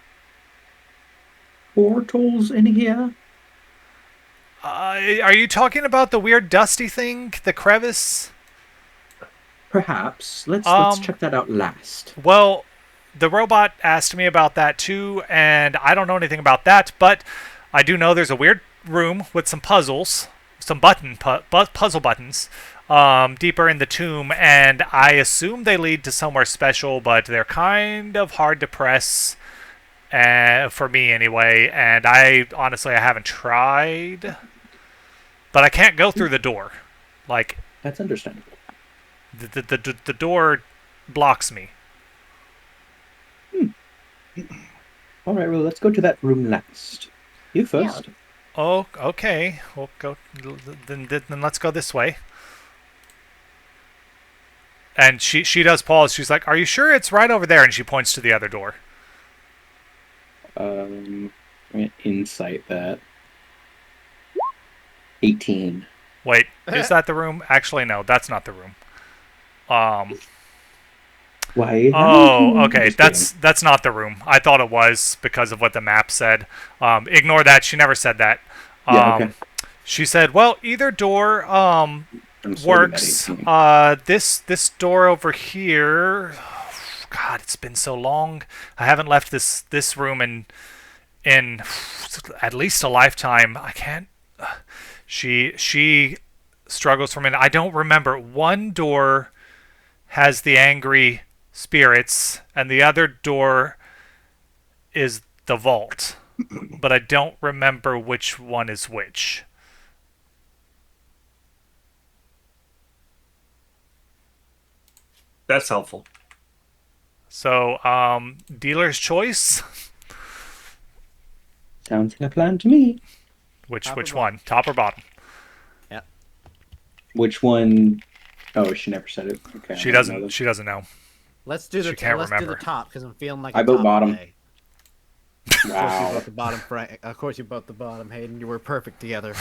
portals in here? Are you talking about the weird dusty thing, the crevice? Perhaps. Let's Um, check that out last. Well, the robot asked me about that too, and I don't know anything about that, but I do know there's a weird room with some puzzles, some puzzle buttons, deeper in the tomb, and I assume they lead to somewhere special, but they're kind of hard to press, for me anyway, and I haven't tried, but I can't go through the door. Like, That's understandable. the door blocks me. All right, well, let's go to that room last. You first. Oh, okay. We'll go. Then let's go this way. And she does pause. She's like, "Are you sure it's right over there?" And she points to the other door. I'm gonna insight that. 18. Wait, is that the room? Actually, no, that's not the room. Why? Oh, okay. Just kidding. That's not the room. I thought it was because of what the map said. Ignore that. She never said that. Yeah, okay. She said, "Well, either door I'm sorting that works. 18. This door over here. God, it's been so long. I haven't left this room in at least a lifetime. I can't." She struggles for a minute. I don't remember. One door has the angry spirits, and the other door is the vault. But I don't remember which one is which. That's helpful. So, dealer's choice. Sounds like a plan to me. Which Top or one? Top or bottom? Which one? Oh, she never said it. Okay. She I don't know doesn't. She doesn't know. Let's do the She can't let's do remember. the top because I'm feeling like I a vote top bottom. today. Of course you Wow. vote the bottom, Frank. Of course you vote the bottom, Hayden. You were perfect together.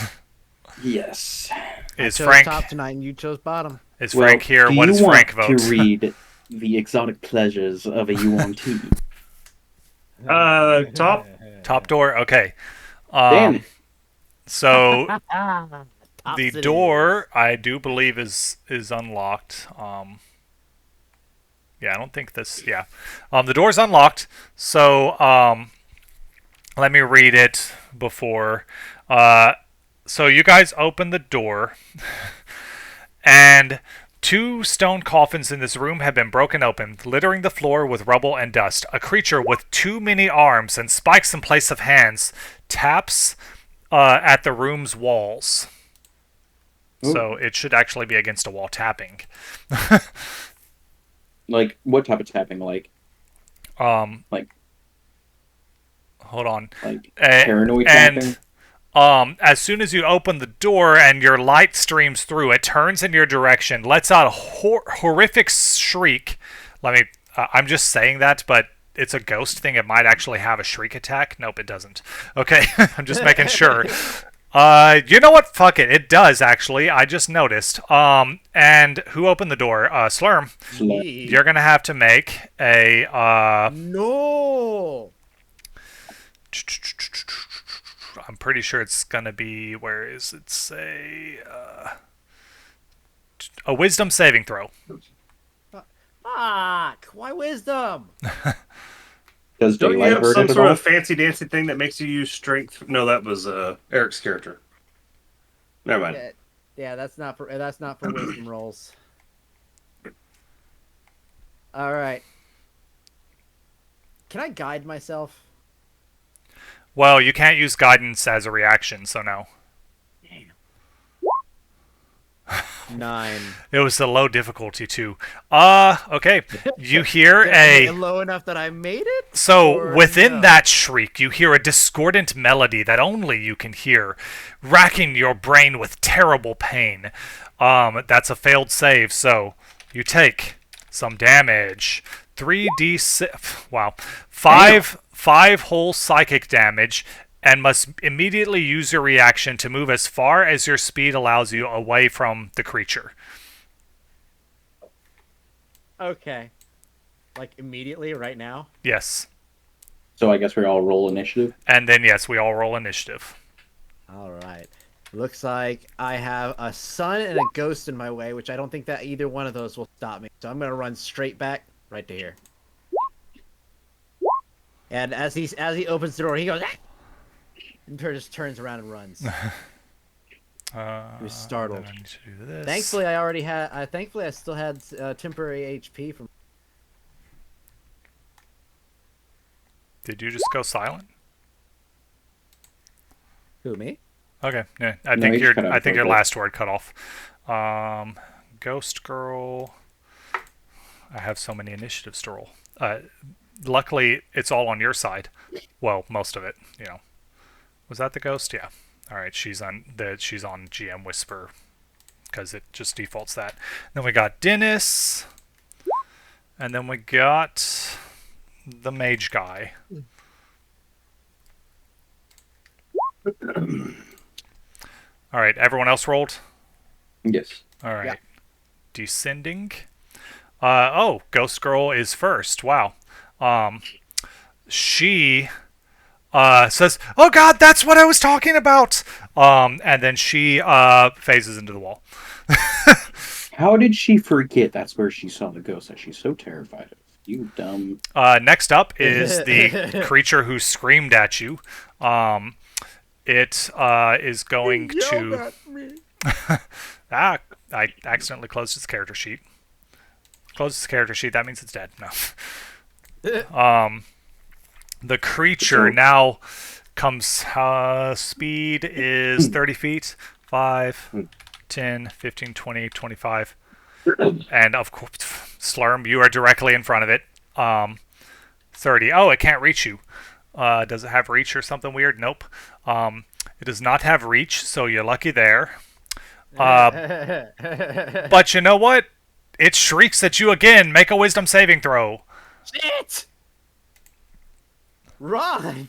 Yes. Is I chose Frank top tonight, and you chose bottom. is Well, Frank here? do What you does want Frank vote? to read the exotic pleasures of a Yuan-Ti? Top. Top door. Okay. Dan. So Tops the it door, I do believe, is unlocked. Yeah, I don't think this. Yeah, the door's unlocked. So let me read it before. So you guys open the door, and 2 stone coffins in this room have been broken open, littering the floor with rubble and dust. A creature with too many arms and spikes in place of hands taps at the room's walls. So it should actually be against a wall tapping. Like, what type of tapping? Like, Um, like hold on. Like Uh, paranoid and tapping? as soon as you open the door and your light streams through, it turns in your direction, lets out a horrific shriek. Let me. I'm just saying that, but it's a ghost thing. It might actually have a shriek attack. Nope, it doesn't. Okay, I'm just making sure. You know what? Fuck it. It does actually. I just noticed. And who opened the door? Slurm. Me. You're gonna have to make a. No. I'm pretty sure it's gonna be. Where is it? Say. A wisdom saving throw. Fuck. Why wisdom? Does Don't you daylight have hurt some it at sort all? of fancy dancy thing that makes you use strength? No, that was Eric's character. Never mind. Yeah, that's not for wisdom rolls. All right. Can I guide myself? Well, you can't use guidance as a reaction, so no. 9. It was the low difficulty too. Okay. You hear a. low enough that I made it? So Or within no? that shriek, you hear a discordant melody that only you can hear, racking your brain with terrible pain. That's a failed save, so you take some damage. 3d6. Wow. 5 whole psychic damage, and must immediately use your reaction to move as far as your speed allows you away from the creature. Okay. Like immediately, right now? Yes. So I guess we all roll initiative. And then, yes, we all roll initiative. All right. Looks like I have a sun and a ghost in my way, which I don't think that either one of those will stop me. So I'm going to run straight back right to here. And as he opens the door, he goes, "Ah!" And just turns around and runs. He was startled. Then I need to do this. Thankfully, I already had. Thankfully, I still had temporary HP from. Did you just go silent? Who, me? Okay. Yeah. I No, think he just cut out I think for a your bit. last word cut off. Ghost girl. I have so many initiatives to roll. Luckily, it's all on your side. Well, most of it. You know. Was that the ghost? Yeah. All right. She's on GM Whisper because it just defaults that. Then we got Dennis, and then we got the mage guy. All right. Everyone else rolled. Yes. All right. Yeah. Descending. Ghost Girl is first. Wow. She says, "Oh God, that's what I was talking about." And then she phases into the wall. How did she forget that's where she saw the ghost that she's so terrified of? You dumb. Next up is the creature who screamed at you. It is going to. I accidentally closed its character sheet. Closes the character sheet. That means it's dead. No. The creature now comes. Speed is 30 feet. 5, 10, 15, 20, 25. And of course, Slurm, you are directly in front of it. 30. Oh, it can't reach you. Does it have reach or something weird? Nope. It does not have reach, so you're lucky there. But you know what? It shrieks at you again. Make a wisdom saving throw. Shit! Ron!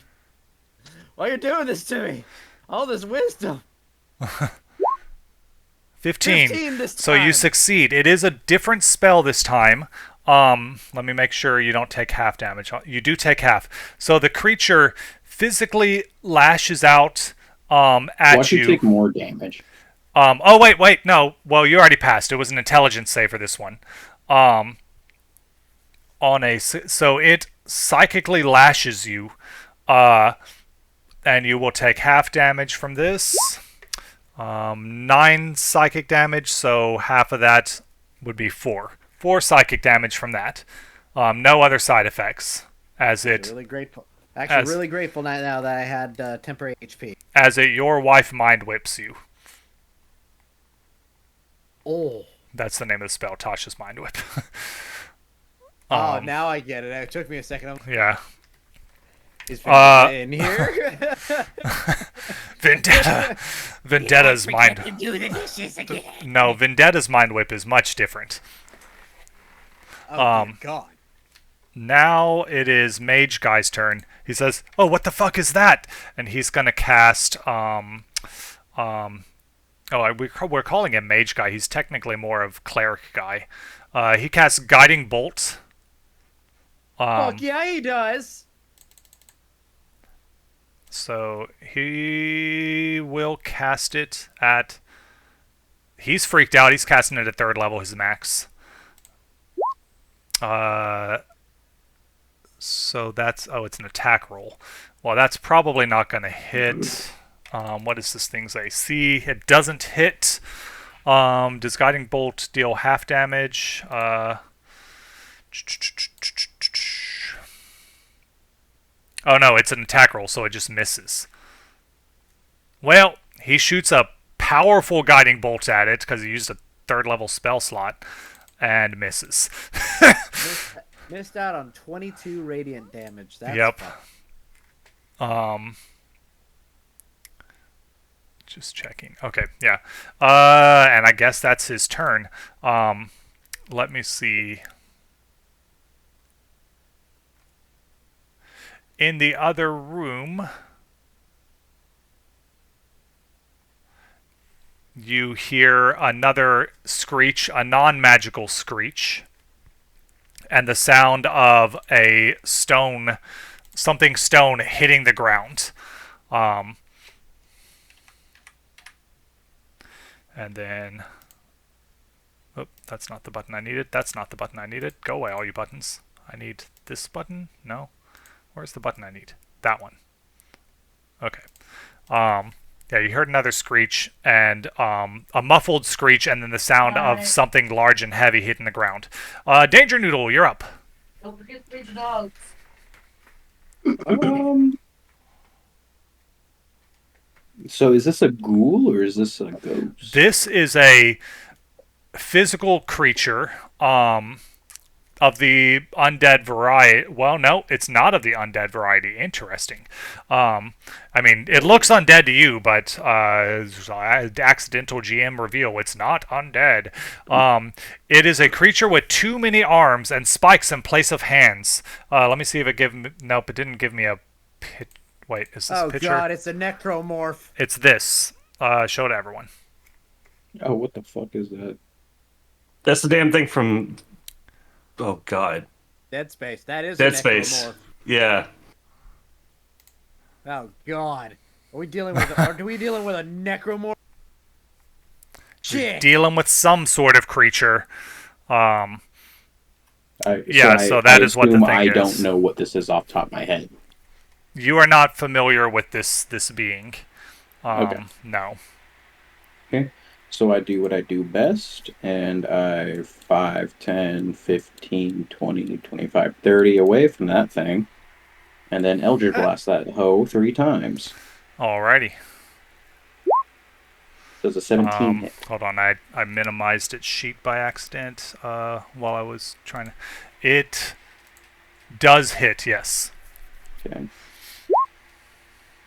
Why are you doing this to me? All this wisdom. 15. 15 this So you time. succeed. It is a different spell this time. Let me make sure you don't take half damage. You do take half. So the creature physically lashes out at Watch you you. take more damage. Oh wait, no. Well, you already passed. It was an intelligence save for this one. So it psychically lashes you, and you will take half damage from this. 9 psychic damage, so half of that would be 4. 4 psychic damage from that. No other side effects. Really grateful. Actually, really grateful now that I had temporary HP. Your wife mind whips you. Oh. That's the name of the spell, Tasha's mind whip. Now I get it. It took me a second. Yeah. Is Vendetta in here? Vendetta's Forget mind. to do the dishes again. No, Vendetta's mind whip is much different. Oh, dear God. Now it is Mage Guy's turn. He says, "Oh, what the fuck is that?" And he's gonna cast. We're calling him Mage Guy. He's technically more of Cleric Guy. He casts Guiding Bolt. Fuck yeah, he does. So he will cast it at. He's freaked out. He's casting it at 3rd level, his max. So that's. Oh, it's an attack roll. Well, that's probably not going to hit. What does this thing's AC? It doesn't hit. Does Guiding Bolt deal half damage? Oh no, it's an attack roll, so it just misses. Well, he shoots a powerful Guiding Bolt at it because he used a 3rd level spell slot and misses. Missed out on 22 radiant damage. That's Yep. tough. Just checking. Okay, yeah. And I guess that's his turn. Let me see. In the other room, you hear another screech, a non-magical screech, and the sound of a stone, something stone hitting the ground. And then, oh, that's not the button I needed. That's not the button I needed. Go away, all you buttons. I need this button. No. Where's the button I need? That one. Okay. Yeah, you heard another screech and a muffled screech, and then the sound of something large and heavy hitting the ground. Dangernoodle, you're up. Don't forget to feed the dogs. So is this a ghoul or is this a ghost? This is a physical creature of the undead variety. Well, no, it's not of the undead variety. Interesting. I mean, it looks undead to you, but accidental GM reveal, it's not undead. It is a creature with too many arms and spikes in place of hands. Let me see if it gives me... Nope, it didn't give me a... Wait, is this a picture? Oh god, it's a necromorph. It's this. Show it to everyone. Oh, what the fuck is that? That's the damn thing from. Oh God. Dead Space. That is Dead a Space. necromorph. Yeah. Oh god. Are we dealing with a necromorph? You're Shit. dealing with some sort of creature. So that is what the assume thing I is. don't know what this is off the top of my head. You are not familiar with this being. Okay. No. Okay. So I do what I do best, and I 5, 10, 15, 20, 25, 30 away from that thing. And then Eldritch Blast that hoe 3 times. Alrighty. Does a 17 hit. Hold on, I minimized its sheet by accident while I was trying to... It does hit, yes. Okay.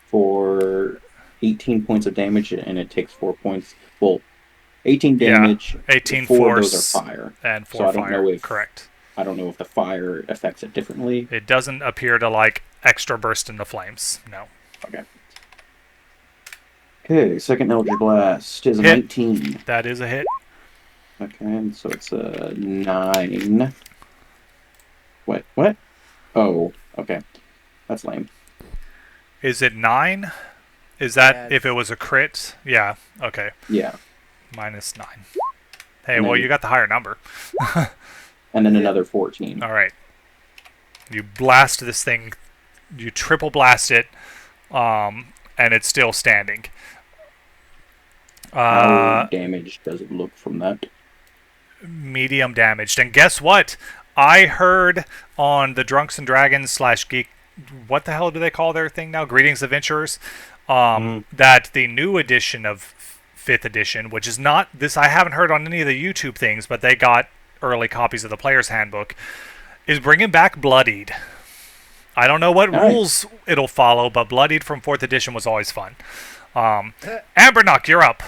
For 18 points of damage, and it takes 4 points. Well, 18 damage. 18 4 force of those are fire. and 4 So I don't fire. know if- Correct. I don't know if the fire affects it differently. It doesn't appear to, like, extra burst into flames. No. Okay. Okay, second Eldritch Blast is a Hit. 19. That is a hit. Okay, so it's a 9. What? Oh, okay. That's lame. Is it 9? Is that Yeah, if it was a crit? Yeah. Okay. Yeah. Minus 9. Hey, And well, then- you got the higher number. And then another 14. All right. You blast this thing. You triple blast it, and it's still standing. How damaged does it look from that? Medium damaged. And guess what? I heard on the Drunks and Dragons / Geek, what the hell do they call their thing now? Greetings Adventurers. That the new edition of 5th edition, which is not this, I haven't heard on any of the YouTube things, but they got early copies of the Player's Handbook, is bringing back Bloodied. I don't know what All right. rules it'll follow, but Bloodied from 4th edition was always fun. Ambernock, you're up.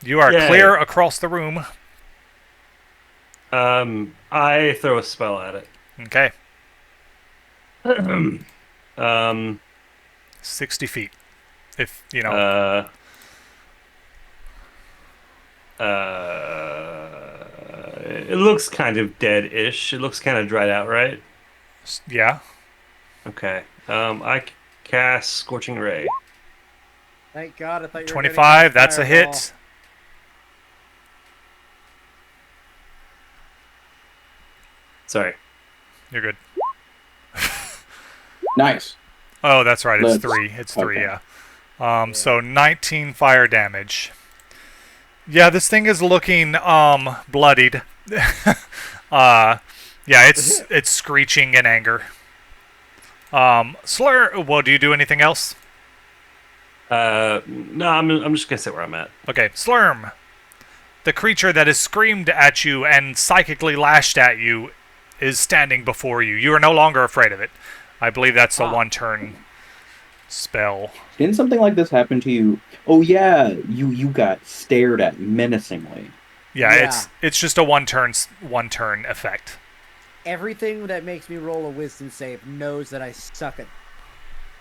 You are Yay. clear across the room. I throw a spell at it. Okay. Um, 60 feet. If, you know. It looks kind of dead-ish. It looks kind of dried out, right? Yeah. Okay. I cast Scorching Ray. Thank God, I thought you were 25, that's a Fireball. hit. Sorry. You're good. Nice. Oh, that's right. It's Let's- 3. It's 3, okay. yeah. So 19 fire damage. Yeah, this thing is looking bloodied. Yeah, it's screeching in anger. Slur, well, do you do anything else? No, I'm just gonna sit where I'm at. Okay, Slurm. The creature that has screamed at you and psychically lashed at you is standing before you. You are no longer afraid of it. I believe that's a one-turn spell. Didn't something like this happen to you? Oh yeah, you got stared at menacingly. Yeah, Yeah. it's just a one-turn effect. Everything that makes me roll a wisdom save knows that I suck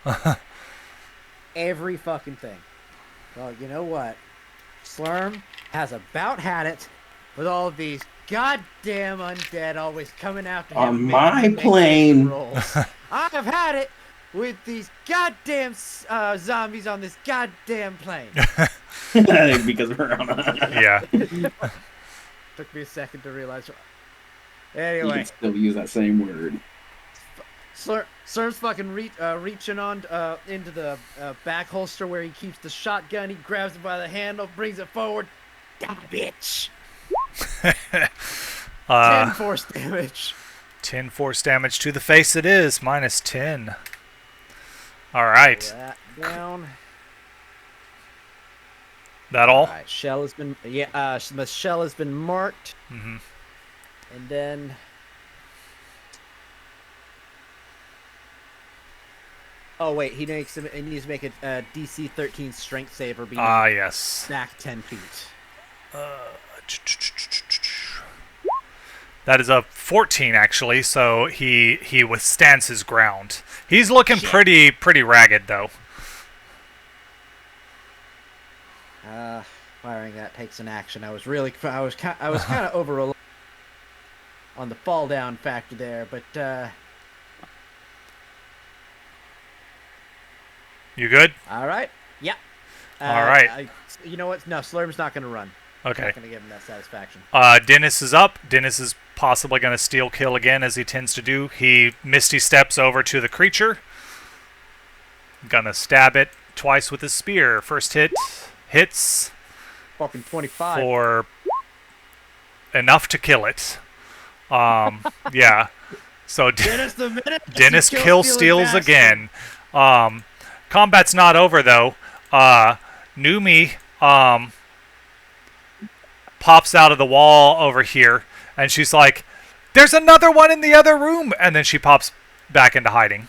at every fucking thing. Well, you know what? Slurm has about had it with all of these goddamn undead always coming after him. On making my him make plane. wisdom rolls. I have had it with these goddamn zombies on this goddamn plane. Because we're on a... Yeah. Took me a second to realize. You Anyway, can still use that same word. Slurm's fucking reaching on into the back holster where he keeps the shotgun. He grabs it by the handle, brings it forward. Die, bitch! 10 force damage. 10 force damage to the face it is, minus 10. Alright. That down. That all? Alright, shell has been the shell has been marked. Mm-hmm. And then oh wait, he needs to make a DC 13 strength save or be Yes. back 10 feet. That is a 14 actually, so he withstands his ground. He's looking pretty ragged though. Firing that takes an action. I was kind of over on the fall down factor there, but You good? all right. Yeah. All right. You know what? No, Slurm's not going to run. I'm Okay. not going to give him that satisfaction. Dennis is up. Dennis is possibly going to steal kill again, as he tends to do. He misty steps over to the creature. Gonna stab it twice with his spear. First hit hits Fucking 25. for enough to kill it. Yeah. So Dennis the minute. Dennis kill steals again. Combat's not over though. Numi pops out of the wall over here, and she's like, "There's another one in the other room," and then she pops back into hiding.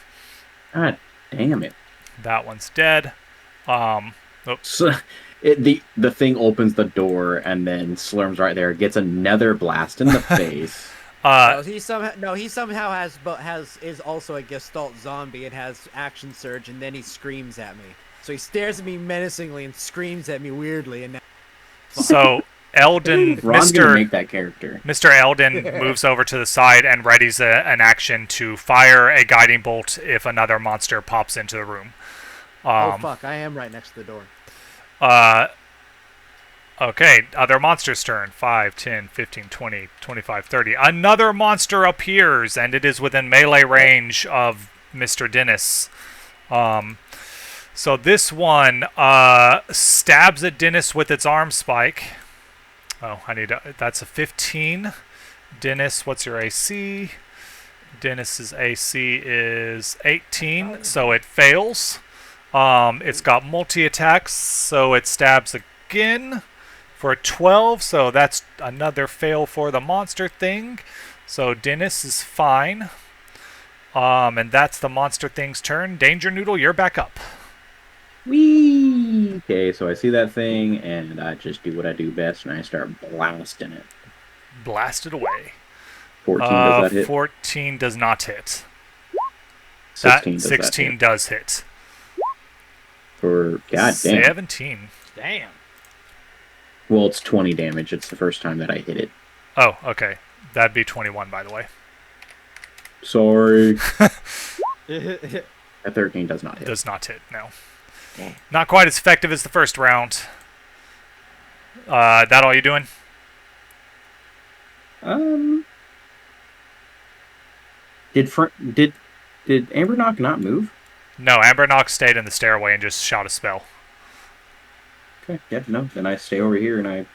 God damn it. That one's dead. Oops. So, the thing opens the door, and then Slurm's right there, gets another blast in the face. He somehow is also a Gestalt zombie and has action surge, and then he screams at me. So he stares at me menacingly and screams at me weirdly, and now So Eldon, Ron's gonna make that character. Mr. Eldon moves over to the side and readies an action to fire a guiding bolt if another monster pops into the room. oh fuck, I am right next to the door. Okay, other monster's turn. 5, 10, 15, 20, 25, 30. Another monster appears, and it is within melee range of Mr. Dennis. So this one stabs at Dennis with its arm spike. Oh, that's a 15. Dennis, what's your AC? Dennis's AC is 18, so it fails. It's got multi-attacks, so it stabs again for 12, so that's another fail for the monster thing. So Dennis is fine. And that's the monster thing's turn. Dangernoodle, you're back up. Whee! Okay, so I see that thing, and I just do what I do best, and I start blasting it. Blast it away. 14, does that hit? 14 does not hit. 16 That does 16 that hit? does hit. For god damn. 17. Damn. Well, it's 20 damage. It's the first time that I hit it. Oh, okay. That'd be 21, by the way. Sorry. A 13 does not hit. Does not hit, no. Not quite as effective as the first round. That all you doing? Did Amberknock not move? No, Amberknock stayed in the stairway and just shot a spell. Okay, yeah, no. Then I stay over here and I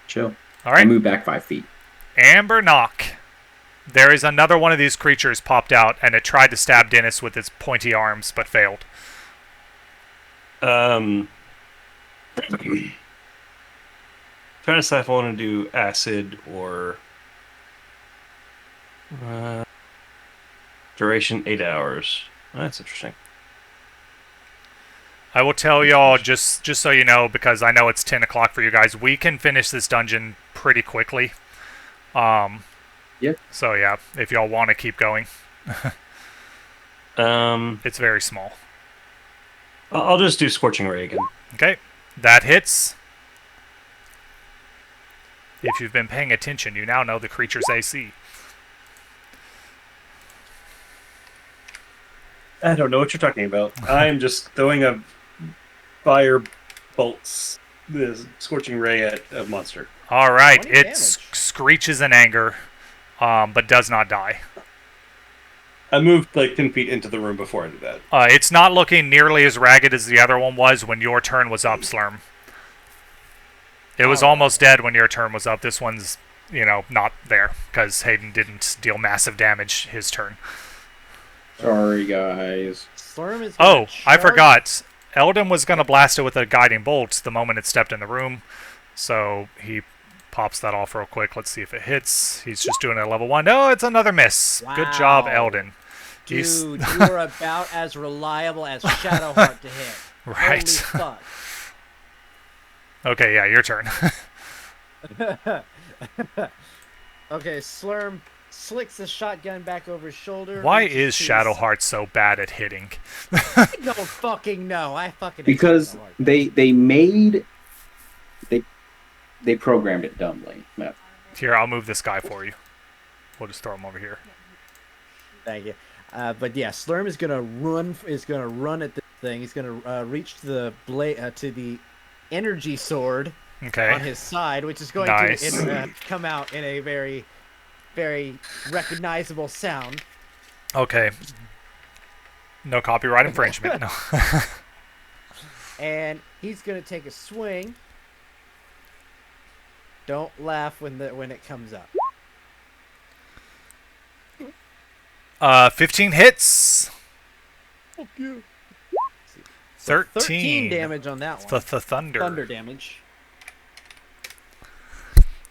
chill. All right. I move back 5 feet. Amberknock. There is another one of these creatures popped out, and it tried to stab Dennis with its pointy arms, but failed. Trying to decide if I want to do acid or duration 8 hours. That's interesting. I will tell y'all, just so you know, because I know it's 10 o'clock for you guys, we can finish this dungeon pretty quickly. Yeah. So yeah, if y'all want to keep going. It's very small. I'll just do Scorching Ray again. Okay, that hits. If you've been paying attention, you now know the creature's AC. I don't know what you're talking about. I'm just throwing a fire bolts, the Scorching Ray at a monster. All right, 20 it damage. screeches in anger, but does not die. I moved like 10 feet into the room before I did that. It's not looking nearly as ragged as the other one was when your turn was up, Slurm. It was almost dead when your turn was up. This one's, not there, because Hayden didn't deal massive damage his turn. Sorry, guys. Slurm is Oh, gonna I charge- forgot. Eldon was going to blast it with a guiding bolt the moment it stepped in the room, so he pops that off real quick. Let's see if it hits. He's just doing it at level 1. No, it's another miss. Good job, Wow. Eldon. He's- Dude, you are about as reliable as Shadowheart to hit. Right. Holy fuck. Okay, yeah, your turn. Okay, Slurm slicks the shotgun back over his shoulder. Why reaches is to his- Shadowheart so bad at hitting? I don't fucking know. I fucking hate Because Shadowheart. they programmed it dumbly. No. Here, I'll move this guy for you. We'll just throw him over here. Thank you. But yeah, Slurm is gonna run at the thing. He's gonna reach to the blade to the energy sword Okay. on his side, which is going Nice. to come out in a very, very recognizable sound. Okay. No copyright infringement. No. And he's gonna take a swing. Don't laugh when it comes up. 15 hits. Fuck you. 13 damage on that one. Thunder. Thunder damage.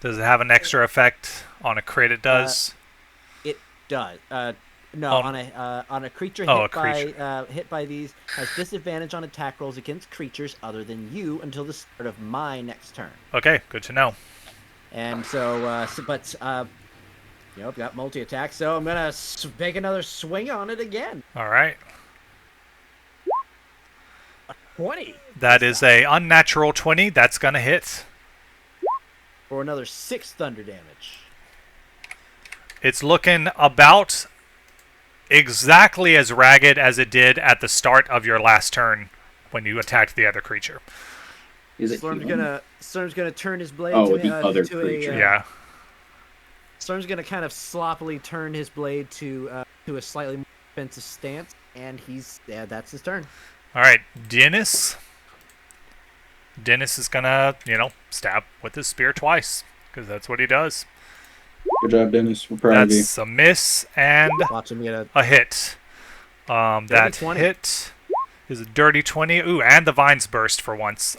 Does it have an extra effect on a crit? It does. It does. No, On- on a creature Oh, hit a creature. hit by these has disadvantage on attack rolls against creatures other than you until the start of my next turn. Okay, good to know. And so, got multi attack. So I'm gonna make another swing on it again. All right. 20 That is a unnatural 20. That's gonna hit. for another 6 thunder damage. It's looking about exactly as ragged as it did at the start of your last turn when you attacked the other creature. Is it Storm's human? gonna turn his blade Oh, to, the other to creature. Yeah. Storm's gonna kind of sloppily turn his blade to a slightly more defensive stance, and that's his turn. All right, Dennis. Dennis is gonna, stab with his spear twice because that's what he does. Good job, Dennis. We're proud of you. That's a miss and Watch him get a hit. That 20. hit is a dirty 20. Ooh, and the vines burst for once.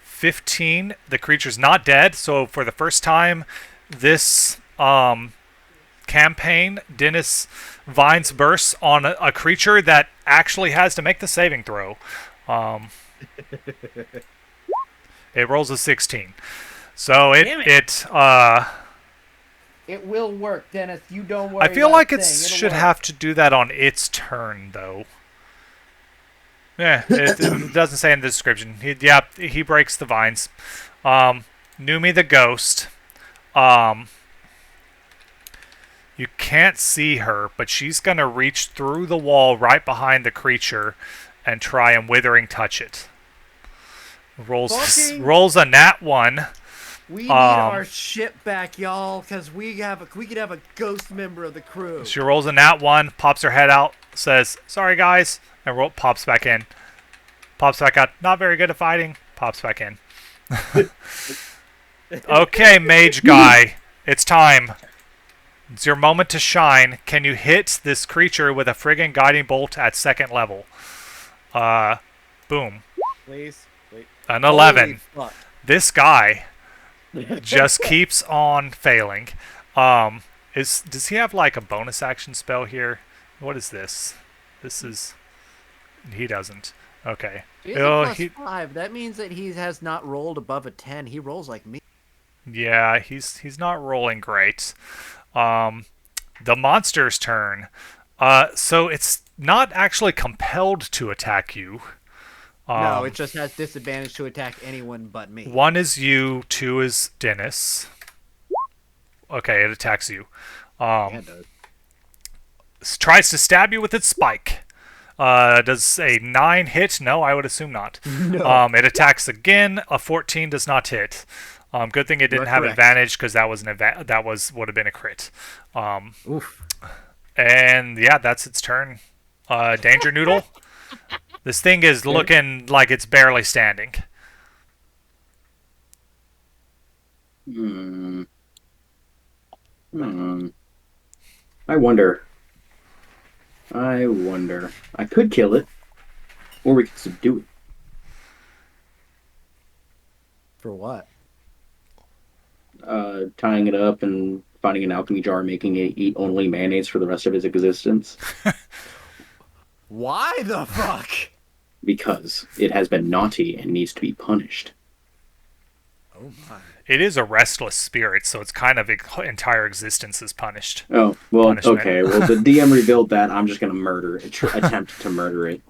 15. The creature's not dead, so for the first time, this campaign, Dennis Vines bursts on a creature that actually has to make the saving throw. It rolls a 16. So Damn it It will work, Dennis. You don't worry. I feel about like a it thing. It'll should work. have to do that on its turn, though. Yeah, it doesn't say in the description. He breaks the vines. Numi the ghost. You can't see her, but she's gonna reach through the wall right behind the creature and try and withering touch it. Rolls a nat 1. We need our ship back, y'all, because we could have a ghost member of the crew. She rolls a nat 1, pops her head out, says, "Sorry, guys," and pops back in. Pops back out. Not very good at fighting. Pops back in. Okay, mage guy. It's time. It's your moment to shine. Can you hit this creature with a friggin' guiding bolt at 2nd level? Boom. Please. Wait. An 11. Holy fuck. This guy just keeps on failing. Does he have like a bonus action spell here? What is this? He doesn't. Okay. He's a +5. That means that he has not rolled above a 10. He rolls like me. Yeah, he's not rolling great. The monster's turn. So it's not actually compelled to attack you. No, it just has disadvantage to attack anyone but me. 1 is you, 2 is Dennis. Okay, it attacks you. Yeah, it does. Tries to stab you with its spike. Does a 9 hit? No, I would assume not. No. It attacks again. A 14 does not hit. Good thing it didn't have advantage because that was would have been a crit. Oof. And yeah, that's its turn. Dangernoodle. This thing is looking like it's barely standing. I wonder. I could kill it, or we could subdue it. For what? Tying it up and finding an alchemy jar, making it eat only mayonnaise for the rest of its existence. Why the fuck? Because it has been naughty and needs to be punished. Oh my. It is a restless spirit, so its kind of entire existence is punished. Oh, well, Punishment. okay. Well, the DM revealed that. I'm just going to attempt to murder it.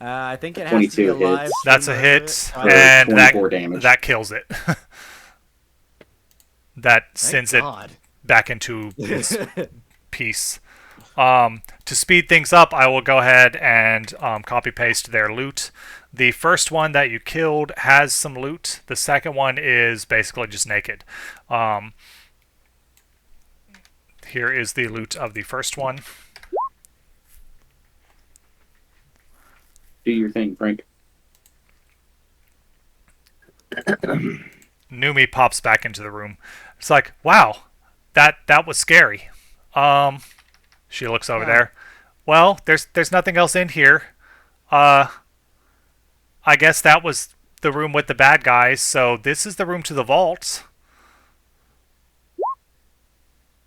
I think it has to be 22 alive. hits. That's a hit, For and 24 damage. that kills it. That Thank sends God. it back into its piece. To speed things up, I will go ahead and copy paste their loot. The first one that you killed has some loot. The second one is basically just naked. Here is the loot of the first one. Do your thing, Frank. Numi pops back into the room. It's like, wow, that was scary. She looks over there. Well, there's nothing else in here. I guess that was the room with the bad guys, so this is the room to the vault.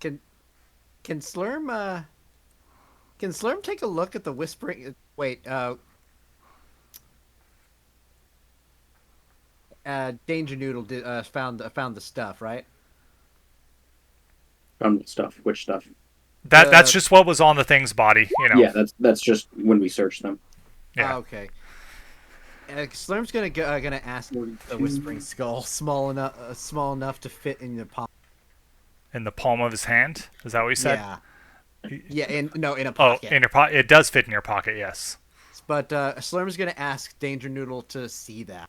Can Slurm take a look at the whispering? Wait, Dangernoodle found the stuff, right? Stuff. Which stuff? That's just what was on the thing's body, you know. Yeah, that's just when we searched them. Yeah. Okay. Slurm's gonna ask the whispering skull small enough to fit in the palm. In the palm of his hand? Is that what you said? Yeah. Yeah, in a Oh, pocket. in your pocket. It does fit in your pocket, yes. But Slurm's gonna ask Dangernoodle to see that.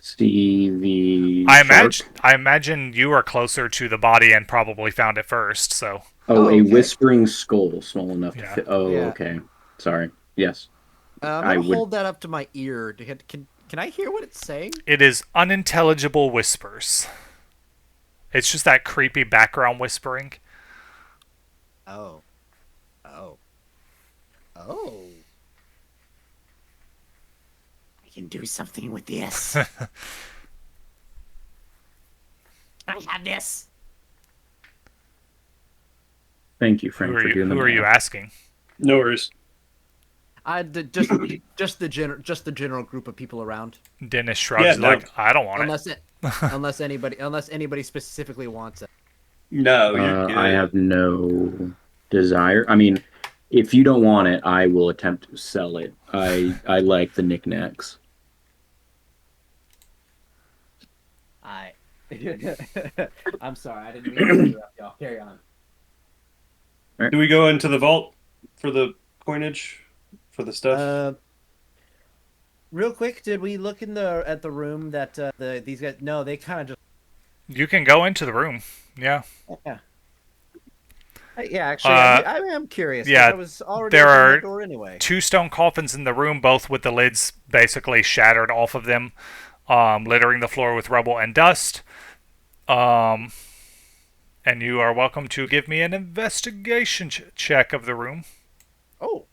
See the I imagine you are closer to the body and probably found it first, so. Oh, okay. a whispering skull small enough to Yeah. fit. Oh, Yeah. okay. Sorry. Yes. I'm gonna hold that up to my ear. Can I hear what it's saying? It is unintelligible whispers. It's just that creepy background whispering. Oh. I can do something with this. I have this. Thank you, Frank, for doing the Who are you math. asking? No worries. Just the general group of people around. Dennis shrugs Yeah, no. like, I don't want Unless anybody specifically wants it. No, you're I good. have no desire. I mean, if you don't want it, I will attempt to sell it. I like the knickknacks. I'm sorry, I didn't mean to interrupt y'all. Carry on. Do we go into the vault for the coinage for the stuff? Real quick, did we look at the room that these guys? No, they kind of just You can go into the room. Yeah. yeah. Yeah, actually, I'm curious. 'Cause yeah, I was already there opening are that door anyway. 2 stone coffins in the room, both with the lids basically shattered off of them, littering the floor with rubble and dust. And you are welcome to give me an investigation check of the room. Oh,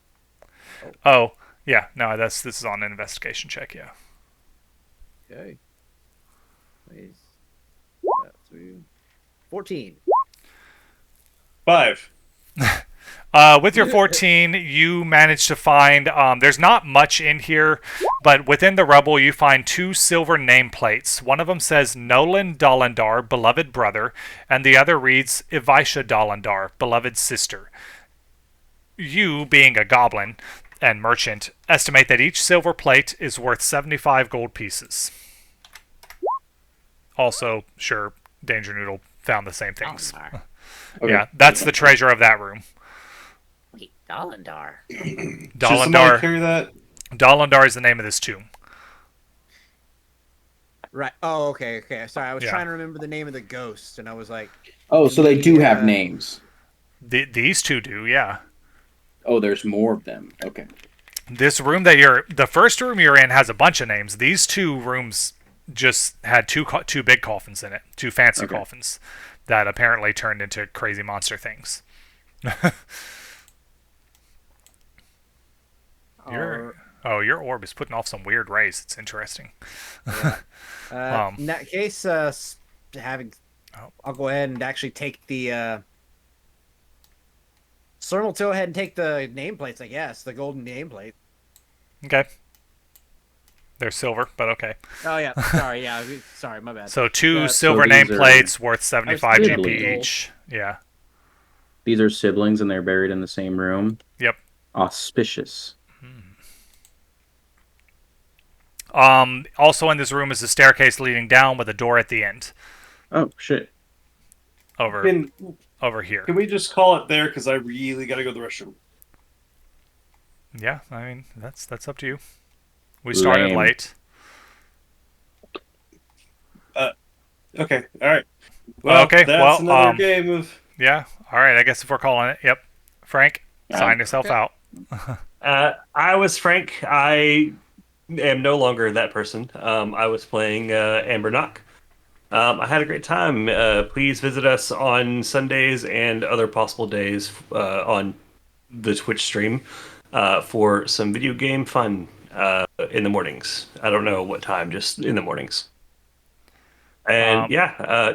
Oh, yeah, no, this is on an investigation check, yeah. okay. Please. 14. 5. With your 14, you manage to find, there's not much in here, but within the rubble you find 2 silver nameplates. One of them says Nolan Dolindar, beloved brother, and the other reads Evisha Dolindar, beloved sister. You, being a goblin and merchant, estimate that each silver plate is worth 75 gold pieces. Also, sure, Dangernoodle found the same things. Dolindar. Okay. Yeah, that's the treasure of that room. Wait, Dolindar. Should somebody carry that? Dolindar is the name of this tomb. Right. Oh, okay. Sorry, I was Yeah. trying to remember the name of the ghost, and I was like, Oh, so they do have Yeah. names. These 2 do, yeah. Oh, there's more of them. Okay. This room the first room you're in has a bunch of names. These 2 rooms just had two big coffins in it, 2 fancy Okay. coffins that apparently turned into crazy monster things. Your orb is putting off some weird rays. It's interesting. in that case, having, Oh. I'll go ahead and actually take the. Slurm will go ahead and take the nameplates, I guess, the golden nameplate. Okay. They're silver, but okay. Oh yeah, sorry, my bad. So 2 Uh, silver so these are- nameplates worth 75 I was GP thinking- each. Yeah. These are siblings and they're buried in the same room. Yep. Auspicious. Also in this room is a staircase leading down with a door at the end. Oh, shit. Over here. Can we just call it there? Because I really got to go to the restroom. Yeah, I mean that's up to you. We started Lame. late. Okay, all right. Well, Okay, that's well, another game of... Yeah. All right. I guess if we're calling it, yep. Frank, sign yourself out. I was Frank. I am no longer that person. I was playing Amber Knock. I had a great time. Please visit us on Sundays and other possible days on the Twitch stream for some video game fun in the mornings. I don't know what time, just in the mornings. And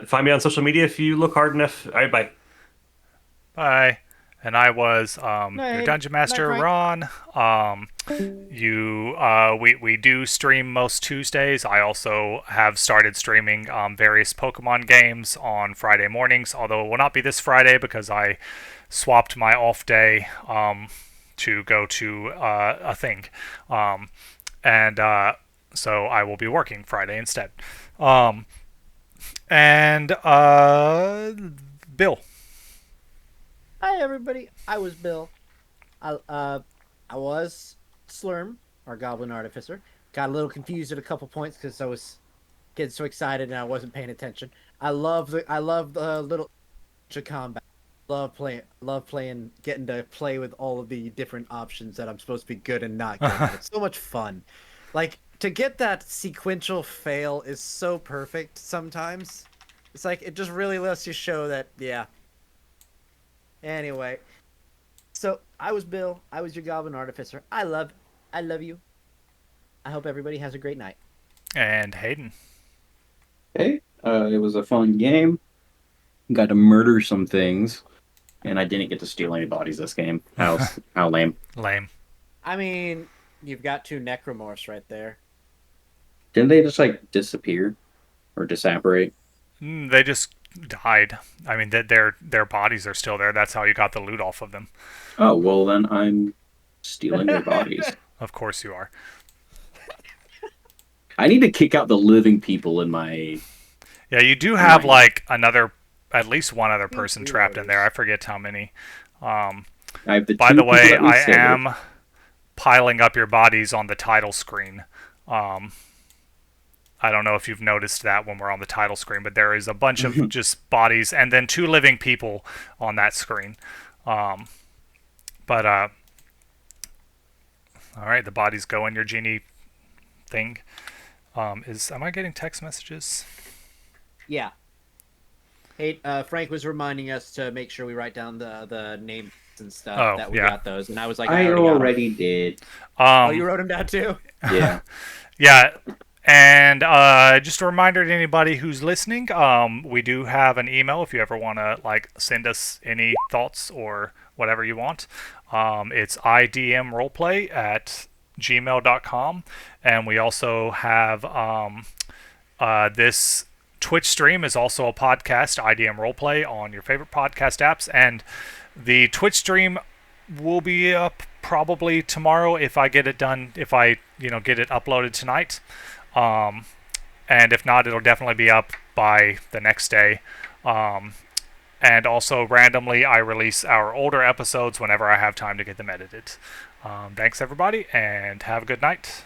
find me on social media if you look hard enough. All right, bye. Bye. And I was your Night. dungeon master, Night, Ron. We do stream most Tuesdays. I also have started streaming various Pokemon games on Friday mornings. Although it will not be this Friday because I swapped my off day to go to a thing, and so I will be working Friday instead. And Bill. Hi everybody, I was Bill. I was Slurm, our Goblin Artificer. Got a little confused at a couple points because I was getting so excited and I wasn't paying attention. I love the little combat. Love playing, getting to play with all of the different options that I'm supposed to be good and not good at. It's so much fun. Like, to get that sequential fail is so perfect sometimes. It's like, it just really lets you show that, yeah. Anyway, so I was Bill. I was your Goblin Artificer. I love you. I hope everybody has a great night. And Hayden. Hey, it was a fun game. Got to murder some things. And I didn't get to steal any bodies this game. How lame. Lame. I mean, you've got 2 necromorphs right there. Didn't they just like disappear or disapparate? They just died. I mean, their bodies are still there. That's how you got the loot off of them. Oh well, then I'm stealing their bodies. Of course you are. I need to kick out the living people in my. Yeah, you do have Right. like at least one other person trapped in there. I forget how many. I have the By two the people way, that we I saved. am piling up your bodies on the title screen. I don't know if you've noticed that when we're on the title screen, but there is a bunch of just bodies and then 2 living people on that screen. But all right, the bodies go in your genie thing. Am I getting text messages? Yeah. Hey, Frank was reminding us to make sure we write down the names and stuff Oh, that we yeah. got those, and I was like, I already got 'em. already did. Oh, you wrote them down too? Yeah. Yeah, and just a reminder to anybody who's listening, we do have an email if you ever want to like send us any thoughts or whatever you want. It's idmroleplay@gmail.com, and we also have this Twitch stream is also a podcast, IDM Roleplay, on your favorite podcast apps, and the Twitch stream will be up probably tomorrow if I get it done, if I get it uploaded tonight. And if not, it'll definitely be up by the next day. And also randomly I release our older episodes whenever I have time to get them edited. Thanks everybody, and have a good night.